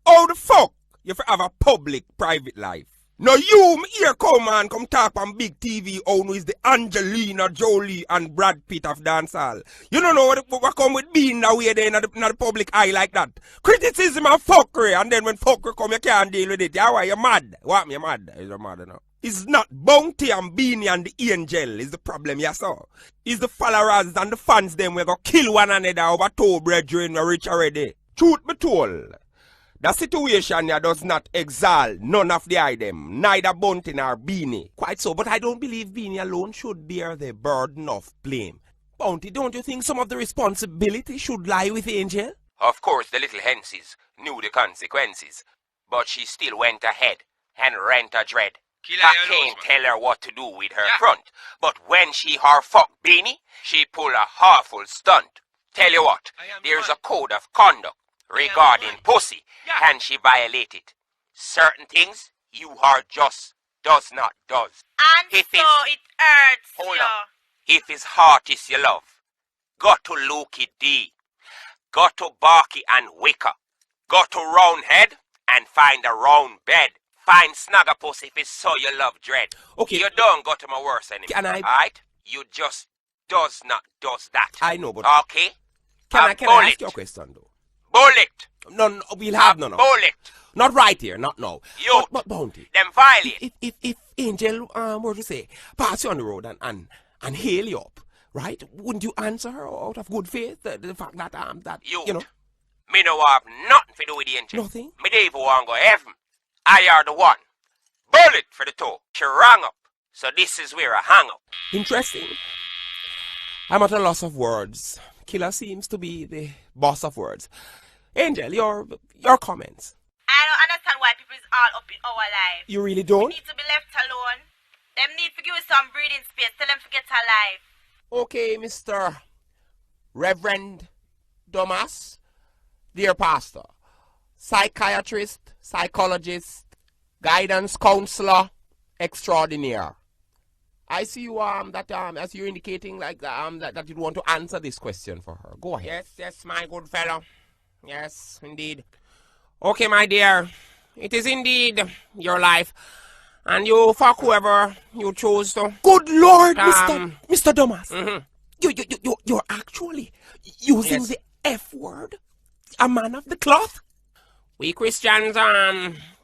How the fuck you have a public private life? Now you, me here come and come talk on big TV who is the Angelina Jolie and Brad Pitt of dancehall. You don't know what come with being that way there in the public eye like that. Criticism and fuckery, and then when fuckery come you can't deal with it. Yeah, why you mad? What me mad? You're mad now. It's not Bounty and Beanie and the Angel is the problem, you saw. It's the followers and the fans them we go kill one another over two brethren we rich already. Truth be told, the situation here does not exalt none of the item, neither Bounty nor Beanie. Quite so, but I don't believe Beanie alone should bear the burden of blame. Bounty, don't you think some of the responsibility should lie with Angel? Of course, the little henses knew the consequences, but she still went ahead and rent a dread. I can't tell her what to do with her front, but when she her fuck Beanie, she pull a awful stunt. Tell you what, there's a code of conduct regarding pussy, and she violate it. Certain things you are just does not does. And if so it hurts. Hold up. If his heart is your love, got to look it D, got to barky and wicker. Go to Roundhead and find a round bed. Find snugger pussy if it's so you love dread. Okay. You don't go to my worst enemy. Can I? Alright? You just does that. I know, but... Okay? Can I ask you a question, though? Bullet. No, we'll have none. Bullet. Not right here, not now. You. But Bounty. Them violate. If Angel, what to say, pass you on the road and hail you up, right? Wouldn't you answer her out of good faith? The fact that, you know... Me no have nothing to do with the Angel. Nothing? Me don't even want to go heaven. I are the one. Bullet for the toe. She rang up. So this is where I hang up. Interesting. I'm at a loss of words. Killer seems to be the boss of words. Angel, your comments. I don't understand why people is all up in our life. You really don't? We need to be left alone. Them need to give us some breathing space. Tell them to get alive. Okay, Mr. Reverend Thomas, dear pastor, psychiatrist, psychologist, guidance counselor extraordinaire. I see you as you're indicating like that you want to answer this question for her. Go ahead. Yes, my good fellow. Yes, indeed. Okay, my dear. It is indeed your life. And you fuck whoever you choose to. Good Lord, Mr. Thomas. Mm-hmm. You're actually using the F word? A man of the cloth? We Christians,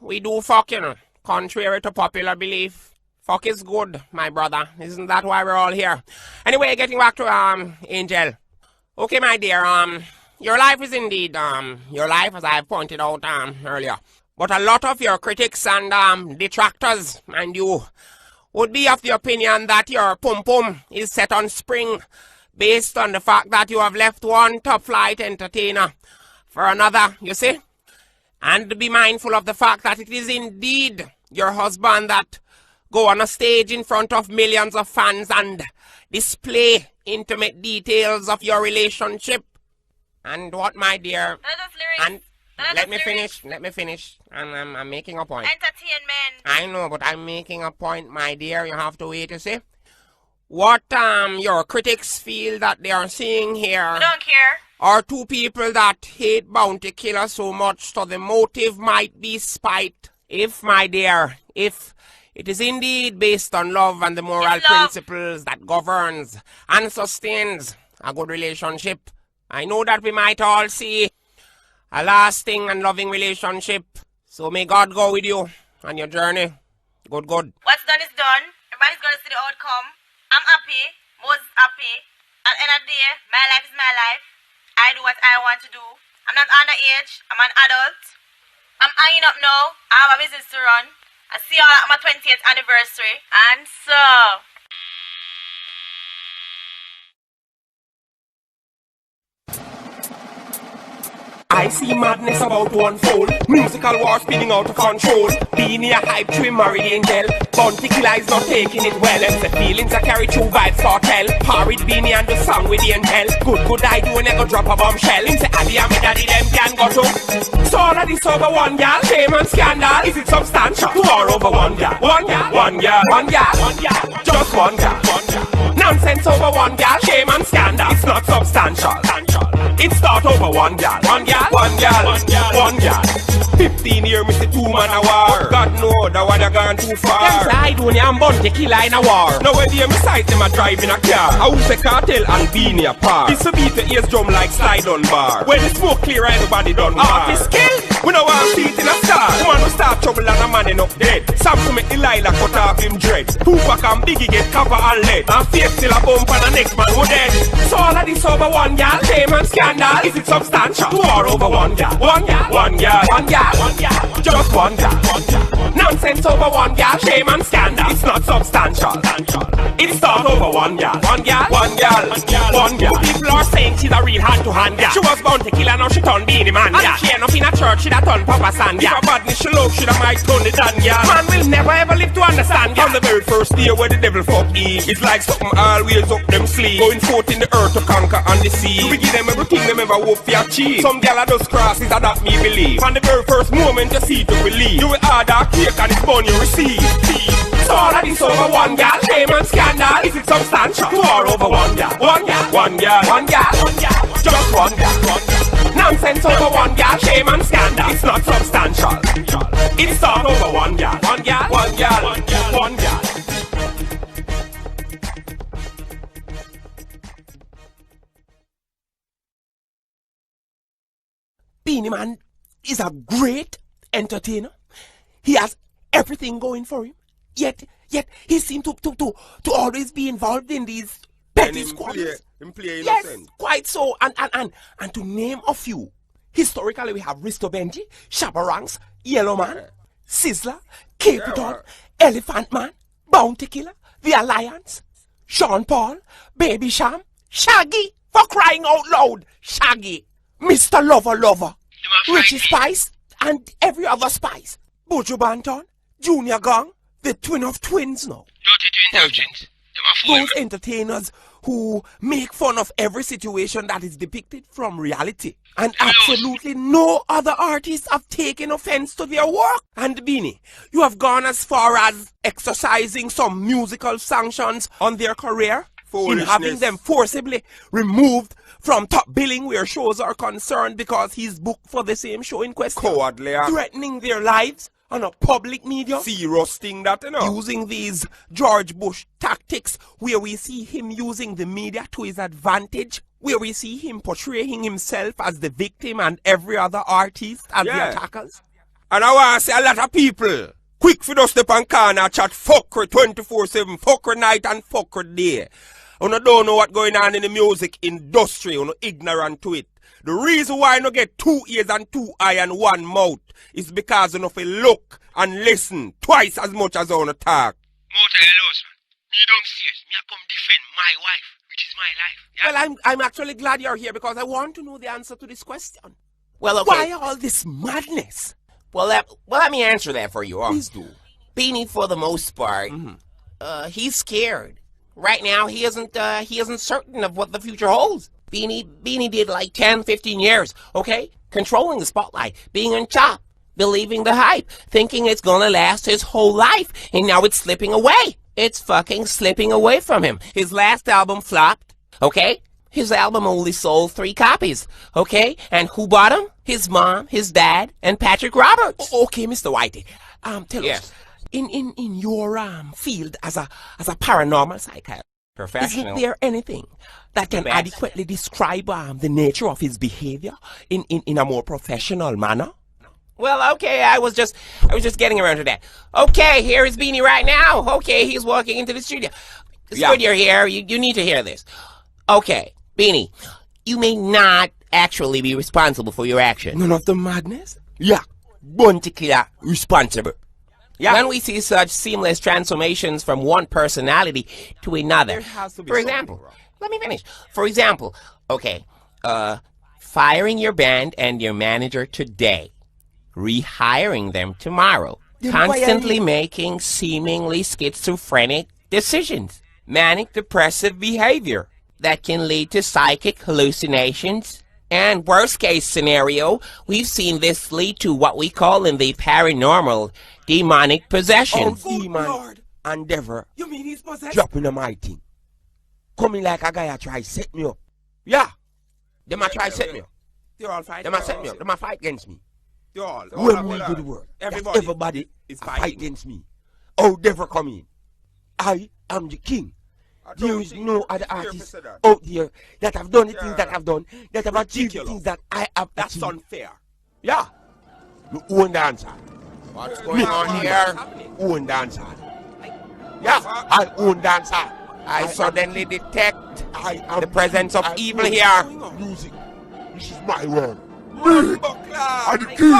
we do fuck, you know. Contrary to popular belief. Fuck is good, my brother. Isn't that why we're all here? Anyway, getting back to, Angel. Okay, my dear, your life is indeed, your life, as I pointed out, earlier. But a lot of your critics and, detractors, and you, would be of the opinion that your pum-pum is set on spring, based on the fact that you have left one top-flight entertainer for another, you see? And be mindful of the fact that it is indeed your husband that go on a stage in front of millions of fans and display intimate details of your relationship. And what, my dear? And let me finish. And I'm making a point. Entertainment. I know, but I'm making a point, my dear. You have to wait, you see? What your critics feel that they are seeing here. I don't care. Are two people that hate Bounty Killer so much, so the motive might be spite. If, my dear, if it is indeed based on love and the moral principles that governs and sustains a good relationship, I know that we might all see a lasting and loving relationship. So may God go with you on your journey. Good. What's done is done. Everybody's gonna see the outcome. I'm happy. Moses happy. At the end of the day, my life is my life. I do what I want to do. I'm not underage. I'm an adult. I'm eyeing up now. I have a business to run. I see you all at my 20th anniversary. And so... I see madness about to unfold. Musical war spinning out of control. Beanie a hype to marry the Angel. Bounty Killer is not taking it well. And the feelings I carry through vibes cartel. Parried Beanie and the song with the Angel. Good I do and I go drop a bombshell. Him say Adi and me daddy them can go to. So all of this over one gal. Shame and scandal. Is it substantial? 2 hours over one gal. One gal. Just one gal. Nonsense over one gal. Shame and scandal. It's not substantial. It start over one gal. One gal. 15 years, Mr. 2-man a war. God know that one a gone too far. Them say I don't am Bounty Killer in a war. Now when they sight them a drive in a car. I will say cartel and Beanie apart. This a beat the ears drum like slide on bar. When the smoke clear, everybody done war. Artist skill, we no want see it in a star. Woman will start trouble and a man end up dead. Sam to make Delilah cut off him dread. Tupac and Biggie get copper and lead. And Faith still a bump and the next man who dead. So all of this over one gal. Shame and scandal. Is it substantial? 2 hours over one gal. One gal. Just one gal. Nonsense over one gal. Shame and scandal. It's not substantial. It start over one gal. One gal. People are saying she's a real hand-to-hand gal. She was Bounty Killer, now she turn Beanie Man gal. She end up in a church, she da turn Papa San gal. If a badness she love, she da might turn the Dan gal. Man will never ever live to understand gal. On the very first day where the devil fuck Eve, it's like something always up them sleeve. Going forth in the earth to conquer and deceive. You give them everything them ever hope to achieve. Some gal are just crosses that me believe. From the very first moment you see to believe. You will order cake and it's born you receive. So all of this over one gal. Shame and scandal. Is it substantial? 2 hours over one gal. One gal. Just one gal. Nonsense over one gal, shame and scandal. It's not substantial. It's all over one gal. One gal, one gal, one gal, one gal. Beenie Man is a great entertainer. He has everything going for him. Yet he seems to always be involved in these petty squabbles. Yes, quite so. And to name a few, historically we have Risto Benji, Shabarangs, Yellow Man, Sizzler, Capital, Elephant Man, Bounty Killer, The Alliance, Sean Paul, Baby Sham, Shaggy, for crying out loud, Shaggy, Mr. Lover, Richie Spice, and every other Spice, Bojo Banton, Junior Gang, the twin of twins now. Those entertainers who make fun of every situation that is depicted from reality. And absolutely no other artists have taken offense to their work. And Beanie, you have gone as far as exercising some musical sanctions on their career in having them forcibly removed from top billing where shows are concerned because he's booked for the same show in question. Cowardly. Threatening their lives on a public media. Serious thing that, you know. Using these George Bush tactics where we see him using the media to his advantage, where we see him portraying himself as the victim and every other artist as the attackers. And I want to say a lot of people quick for us step on corner chat fucker 24/7, fucker night and fucker day. You don't know what going on in the music industry, you ignorant to it. The reason why you get 2 ears and 2 eyes and 1 mouth is because you look and listen twice as much as you talk. Me don't serious. Me I come defend my wife, which is my life. Yeah? Well, I'm actually glad you're here because I want to know the answer to this question. Well, okay. Why all this madness? Well, let me answer that for you. Please do. Beanie, for the most part, he's scared. Right now, he isn't certain of what the future holds. Beanie did like 10, 15 years, okay? Controlling the spotlight, being on top, believing the hype, thinking it's gonna last his whole life, and now it's slipping away. It's fucking slipping away from him. His last album flopped, okay? His album only sold 3 copies, okay? And who bought him? His mom, his dad, and Patrick Roberts. Okay, Mr. Whitey, tell us, in your field as a paranormal psychiatrist, professional, isn't there anything that can adequately describe the nature of his behavior in a more professional manner? Well, okay, I was just getting around to that. Okay, here is Beanie right now. Okay, he's walking into the studio. It's good you're here. You need to hear this. Okay, Beanie, you may not actually be responsible for your actions. None of the madness? Yeah, Bounty Killer responsible. Yeah. When we see such seamless transformations from one personality to another, there has to be for example, let me finish. For example, okay, firing your band and your manager today, rehiring them tomorrow, constantly making seemingly schizophrenic decisions, manic depressive behavior that can lead to psychic hallucinations, and worst case scenario, we've seen this lead to what we call in the paranormal demonic possession. Oh, Lord. Endeavor. You mean he's possessed? Dropping on my thing. Coming like a guy try set me up. Yeah. They might try set me up. They're all fighting. They might set me up. They might fight against me. They're all when we do the work, everybody is fight against me. Oh, never come in. I am the king. There is no other artist out there that have done the things that I've done, that have achieved the things that I have That's achieved. unfair. Yeah. You own dancer. What's going on here? Own dancer. Yeah, I own dancer. I suddenly detect the presence of evil here. Music. This is my world. Me, I'm the king.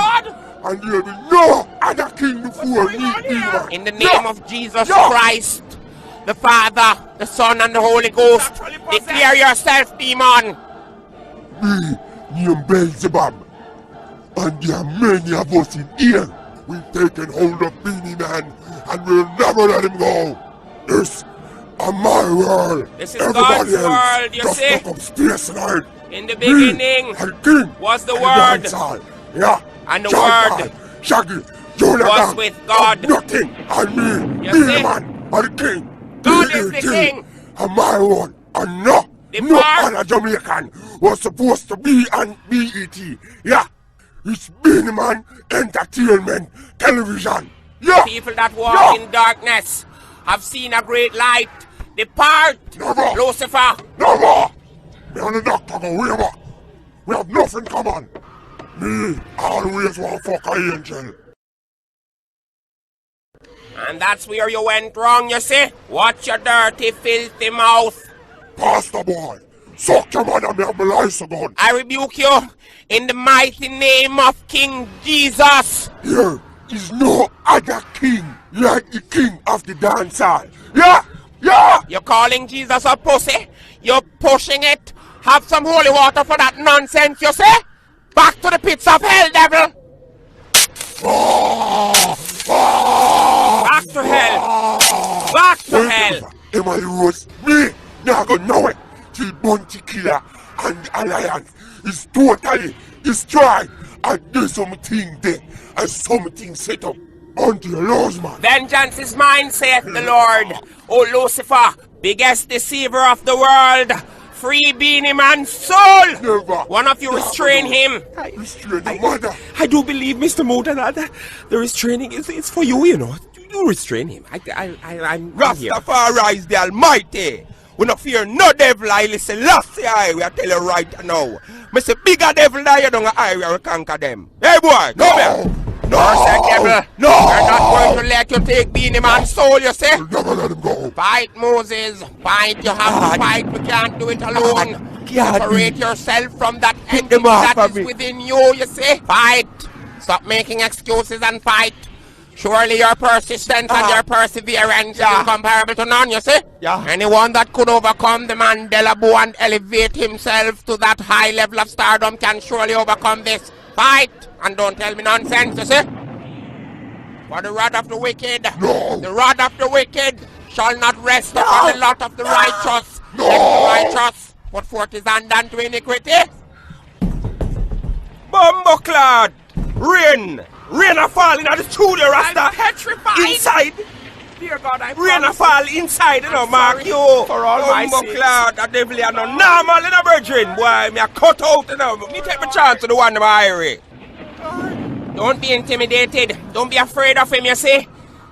And there will be no other king before me. In the name of Jesus Christ, the Father, the Son, and the Holy Ghost, declare yourself, demon. Me, name Beelzebub. And there are many of us in here. We've taken hold of Beenie Man, and we'll never let him go. This is my world. This is God's world, you just see? look up space line. In the beginning was the Word. Yeah. And the Word Shaggy, was with God. Nothing. And me, You Beenie see? Man, and the king. God is the king. And my one, and no. no other Jamaican was supposed to be on BET. Yeah, it's Beeman Entertainment Television. Yeah. People that walk in darkness have seen a great light. Depart, Lucifer. No more. Me and the doctor go way back. We have nothing common. Me always want to fuck an angel. And that's where you went wrong, you see? Watch your dirty, filthy mouth. Pastor boy, suck your mother, me have my license gun. I rebuke you in the mighty name of King Jesus. Here is no other king like the king of the dance hall. Yeah, yeah. You're calling Jesus a pussy? You're pushing it? Have some holy water for that nonsense, you see? Back to the pits of hell, devil. Back to hell. Back to hell. Am I rose? Me? Now go know it. Till Bounty Killer and the Alliance is totally destroyed. And there's something there and something set up unto the Lord's man. Vengeance is mine, saith the Lord. O Lucifer, biggest deceiver of the world. Free Beenie Man's soul! Never. One of you restrain him. Restrain the mother. I do believe, Mr. Motor, that the restraining is for you, you know. You restrain him. I'm Rastafari is the Almighty. We not fear no devil. I listen last year. We are tell you right now. Me say bigger devil that you don't I will conquer them. Hey boy, come here. No, devil. No. We're not going to let you take Beenie Man's soul, you see? Never let him go. Fight, Moses. Fight. You have to fight. We can't do it alone. Separate yourself from that entity that is within you see? Fight. Stop making excuses and fight. Surely your persistence and your perseverance is incomparable to none, you see? Anyone that could overcome the Mandela Bow and elevate himself to that high level of stardom can surely overcome this. Fight! And don't tell me nonsense, you see? For the rod of the wicked, the rod of the wicked shall not rest upon the lot of the righteous. Let the righteous put forth his hand unto iniquity. Bumbleclad! Rain! Rain a fall in the studio, Rasta! I'm petrified! Inside! Dear God, I'm rain a fall inside, you know, Mark, you! For all my sins. Bumbleclad, that devil are no normal in a virgin, boy! Me a cut out, you know! Me take my chance to the one in my area! Don't be intimidated. Don't be afraid of him, you see?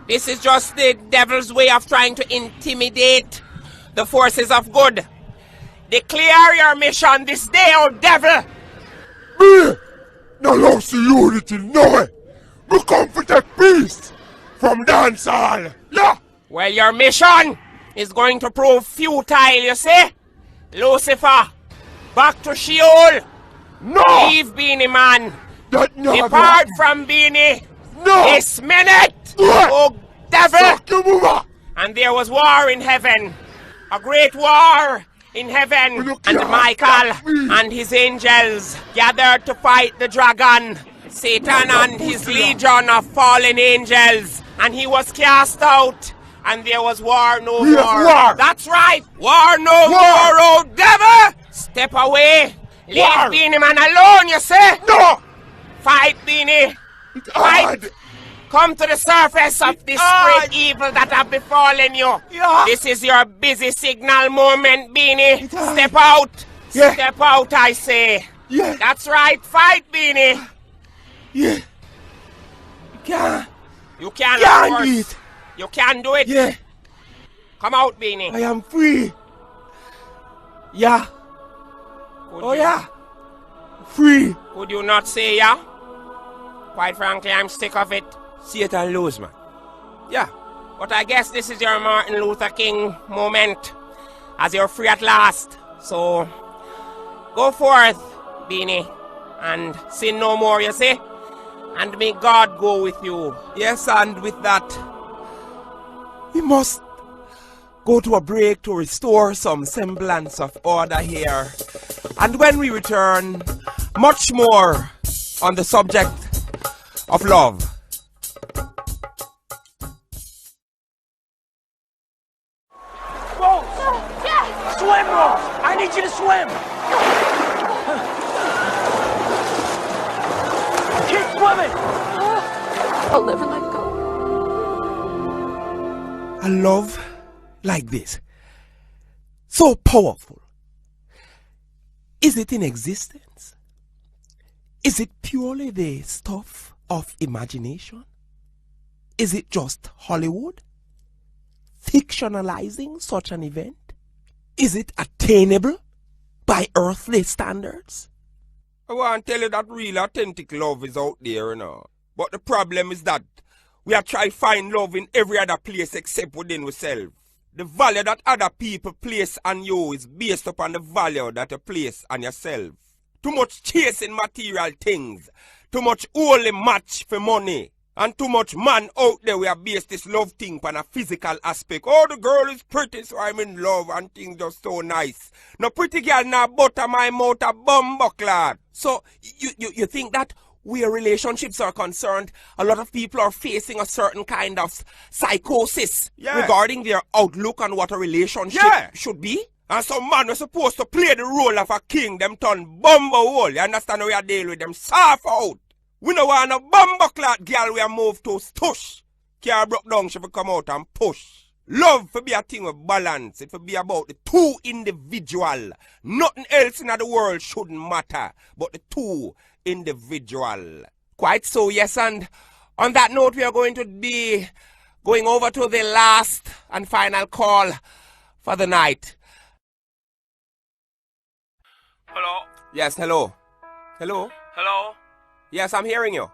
This is just the devil's way of trying to intimidate the forces of good. Declare your mission this day, oh devil! Me! No loves the unity, no way! We come to take peace from dance hall, yeah! Well, your mission is going to prove futile, you see? Lucifer, back to Sheol! No! Leave Beenie Man! Depart from Beenie this minute! Oh, devil! And there was war in heaven. A great war in heaven. And Michael and his angels gathered to fight the dragon. Satan and his legion of fallen angels. And he was cast out. And there was war no more. That's right! War no more, oh devil! Step away! Leave Beenie Man alone, you say? No! Fight, Beenie! Fight! Come to the surface of this great evil that have befallen you. This is your busy signal moment, Beenie. Step out! Step out, I say. That's right, fight, Beenie. You can. You can do it. You can do it. Come out, Beenie. I am free. Free. Could you not say yeah? Quite frankly, I'm sick of it. See it and lose, man. Yeah. But I guess this is your Martin Luther King moment. As you're free at last. So, go forth, Beenie. And sin no more, you see? And may God go with you. Yes, and with that, we must go to a break to restore some semblance of order here. And when we return, much more on the subject of love. Rose! Swim, Rose! I need you to swim! Keep swimming! I'll never let go. A love like this, so powerful, Is it in existence? Is it purely the stuff of imagination? Is it just Hollywood fictionalizing such an event? Is it attainable by earthly standards? I want to tell you that real authentic love is out there, you know. But the problem is that we are trying to find love in every other place except within ourselves. The value that other people place on you is based upon the value that you place on yourself. Too much chasing material things. Too much only match for money. And too much man out there we have based this love thing on a physical aspect. Oh, the girl is pretty, so I'm in love and things just so nice. No pretty girl now butter my mouth a bumbuckler. So, you think that where relationships are concerned, a lot of people are facing a certain kind of psychosis regarding their outlook on what a relationship should be? And some man was supposed to play the role of a king, them turn bumble. You understand how we are dealing with them? Soft out. We don't want a bumbuckler girl we are moved to stush. Can't broke down, she will come out and push. Love for be a thing with balance. It will be about the two individual. Nothing else in the world shouldn't matter but the two individual. Quite so, yes, and on that note we are going to be going over to the last and final call for the night. Hello? Yes, hello. Hello? Hello? Yes, I'm hearing you.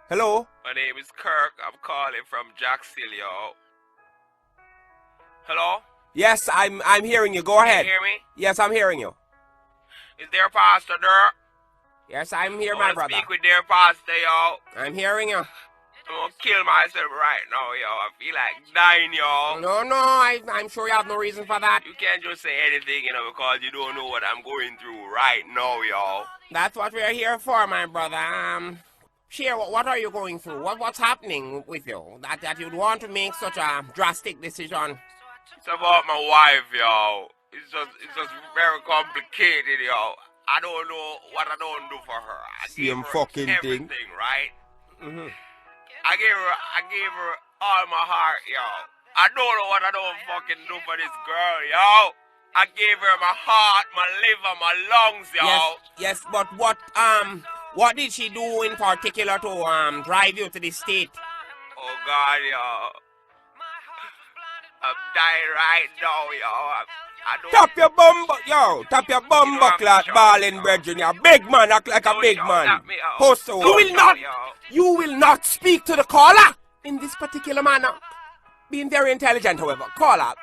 Hello? My name is Kirk. I'm calling from Jacksonville, yo. Hello? Yes, I'm hearing you. Go ahead. Can you hear me? Yes, I'm hearing you. Is there a pastor there? Yes, I'm here, my brother. Speak with their pastor, yo. I'm hearing you. I'm gonna kill myself right now, yo. I feel like dying, yo. No, I'm sure you have no reason for that. You can't just say anything, you know, because you don't know what I'm going through right now, yo. That's what we're here for, my brother. Share, what are you going through? What's happening with you? That you'd want to make such a drastic decision? It's about my wife, yo. It's just very complicated, yo. I don't know what I don't do for her. I Same gave her fucking everything, thing. right? Mm-hmm. I gave her all my heart, yo. I don't know what I don't fucking do for this girl, yo. I gave her my heart, my liver, my lungs, yo. Yes, but what did she do in particular to drive you to this state? Oh God, yo. I'm dying right now, yo. I don't... Tap your bum clot balling brethren, you big man, act like a big man. Hustle. You will not speak to the caller in this particular manner. Being very intelligent, however. Caller,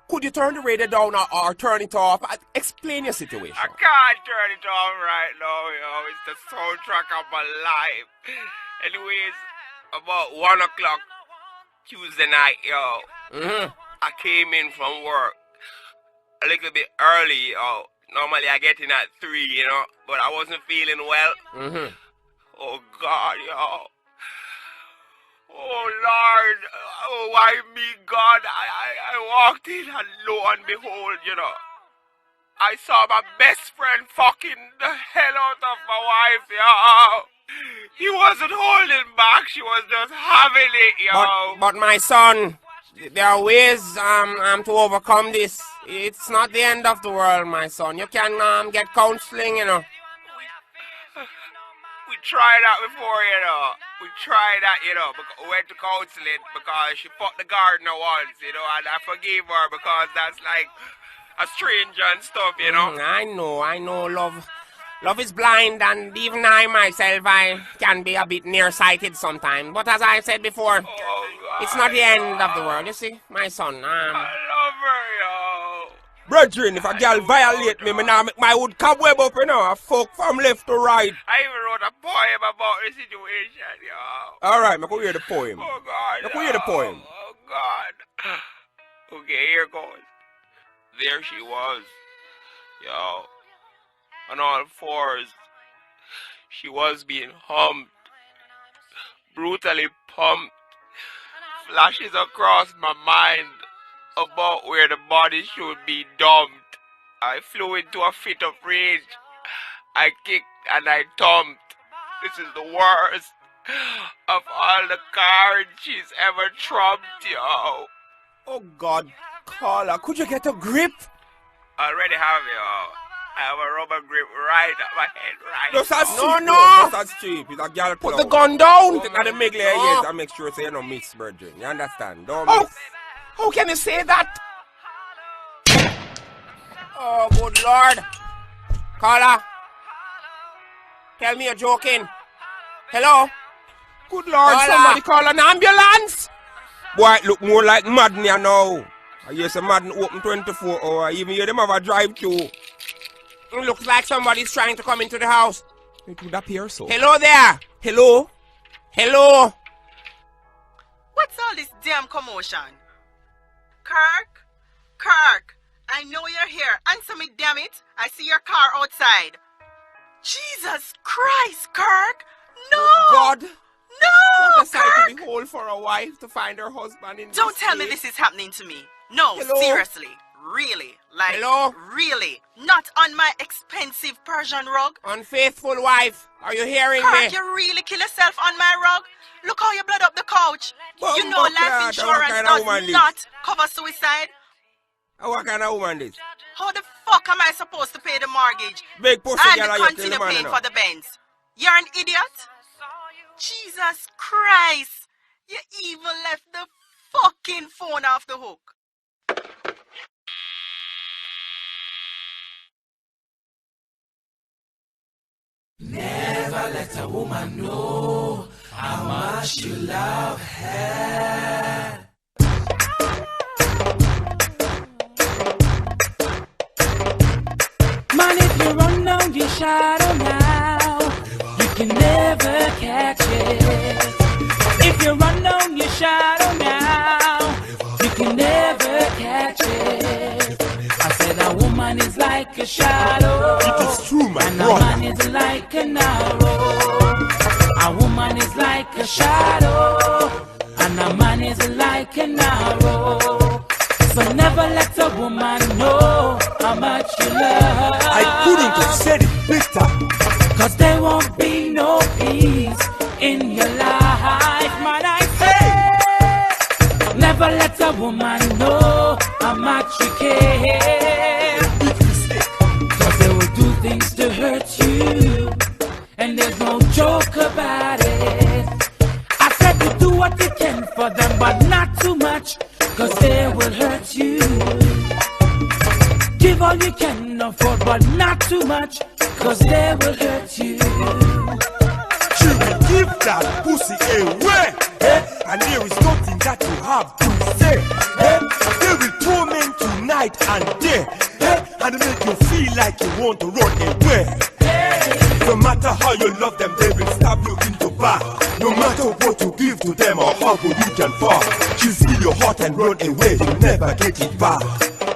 could you turn the radio down or turn it off? Explain your situation. I can't turn it off right now, yo. It's the soundtrack of my life. Anyways, about 1 o'clock Tuesday night, yo. I came in from work a little bit early, yo. Normally I get in at 3, you know, but I wasn't feeling well. Oh God, yo. Oh Lord, oh why me, God? I walked in and lo and behold, you know, I saw my best friend fucking the hell out of my wife, yo. He wasn't holding back, she was just having it, yo. But my son, there are ways to overcome this. It's not the end of the world, my son. You can get counseling, you know. We tried that before, you know. We tried that, you know. We went to counseling because she fucked the gardener once, you know, and I forgave her because that's like a stranger and stuff, you know. I know. Love is blind, and even I myself, I can be a bit nearsighted sometimes. But as I said before, it's not the end of the world, you see, my son. I love her, yo. Brethren, if a girl violate me, I make my wood cobweb up, you know. I fuck from left to right. I even wrote a poem about the situation, yo. Alright, I can hear the poem. Oh, God. I can hear the poem. Oh, God. Okay, here goes. There she was, yo. On all fours. She was being humped. Brutally pumped. Flashes across my mind about where the body should be dumped. I flew into a fit of rage. I kicked and I thumped. This is the worst of all the cards she's ever trumped, yo. Oh God, caller, could you get a grip? I already have, yo. I have a rubber grip right at my head, right? Just as now. cheap, no. Just as cheap. It's a girl. Put the gun down. Take out the middle ears and make sure so you don't miss, brethren. You understand? Don't miss. How can you say that? Oh, good Lord. Caller. Tell me you're joking. Hello? Good Lord, Caller. somebody call an ambulance. Boy, it look more like Madden here now. I hear some Madden open 24 hours. Even hear them have a drive-thru. It looks like somebody's trying to come into the house. It would appear so. Hello there. Hello? Hello? What's all this damn commotion? Kirk? Kirk, I know you're here. Answer me, damn it. I see your car outside. Jesus Christ, Kirk! No! Oh God! No! What a sight Kirk! to behold for a wife to find her husband in Don't this tell me state. this is happening to me. No, Hello? seriously. Really. Like, Hello? really. Not on my expensive Persian rug. Unfaithful wife, are you hearing Kirk, me? you really kill yourself on my rug? Look how you blood up the couch. You know Bumbo life clot, insurance what kind of woman does this? not cover suicide. What kind of woman this? How the fuck am I supposed to pay the mortgage? Big pussy and girl, you continue kill the man paying now. for the Benz? You're an idiot? Jesus Christ! You even left the fucking phone off the hook. Never let a woman know how much you love her. Man, if you run down your shadow now, you can never catch it. If you run down your shadow now, you can never catch it. I said a woman is like a shadow. It is true, my and brother. a man is like an arrow. A woman is like a shadow, and a man is like an arrow. So never let a woman know how much you love. I couldn't have said it better. Cause there won't be no peace in your life, man. I say, never let a woman know how much you care. Cause they will do things to hurt you, and there's no joke about it. I said to do what you can for them, but not too much, cause they will hurt you. Give all you can afford, but not too much, cause they will hurt you. She will give that pussy away, and there is nothing that you have to say. They will torment you night and day, and make you feel like you want to run away. No matter how you love them, they will stab you in the back. No matter what you give to them or how good you can fall, she'll steal your heart and run away. You'll never get it back.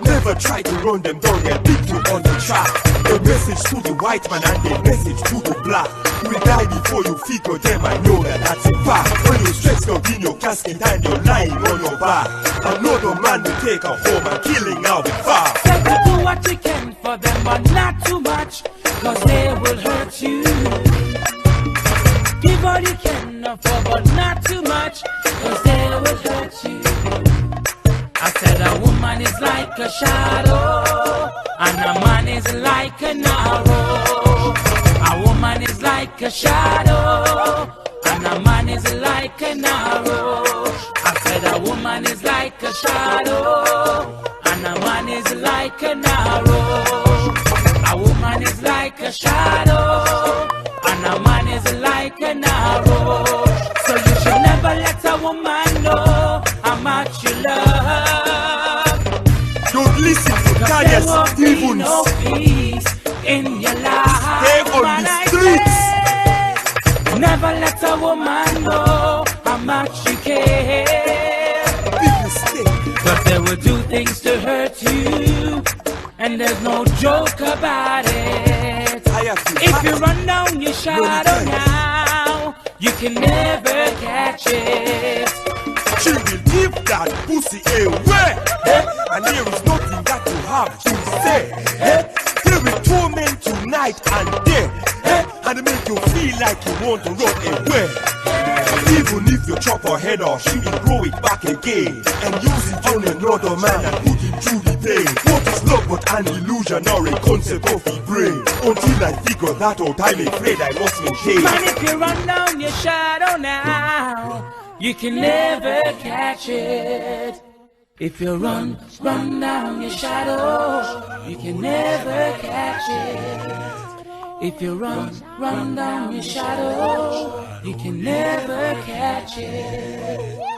Never try to run them down, they'll beat you on the track. The message to the white man and the message to the black. You will die before you figure them, I know that that's a fact. When you're stretched out in your casket and you're lying on your back, another man will take her home and killing out the fire. Try to do what you can for them, but not too much, cause they will hurt you. Give all you can afford, but not too much, cause they will hurt you. I said a woman is like a shadow, and a man is like an arrow. A woman is like a shadow, and a man is like an arrow. I said a woman is like a shadow, and a man is like an arrow. A woman is like a shadow, and a man is like an arrow. So you should never let a woman know how much you love. Don't listen to Kanye's Stevens. No peace in your life. Stay on the streets. Never let a woman know how much you care. Big mistake. But they will do things to hurt you, and there's no joke about it. If you run down your shadow now, you can never catch it. She will give that pussy away, and there is nothing that you have to say. They will torment you night and day, and make you feel like you want to run away. Even if you chop her head off, she will grow it back again and use it on another man and put it through the pain. What is love but an illusion or a concept of the brain. Until I figure that out, I'm afraid I must maintain. Man, if you run down your shadow now, you can never catch it. If you run down your shadow, you can never catch it. If you run down your shadow, you can never catch it.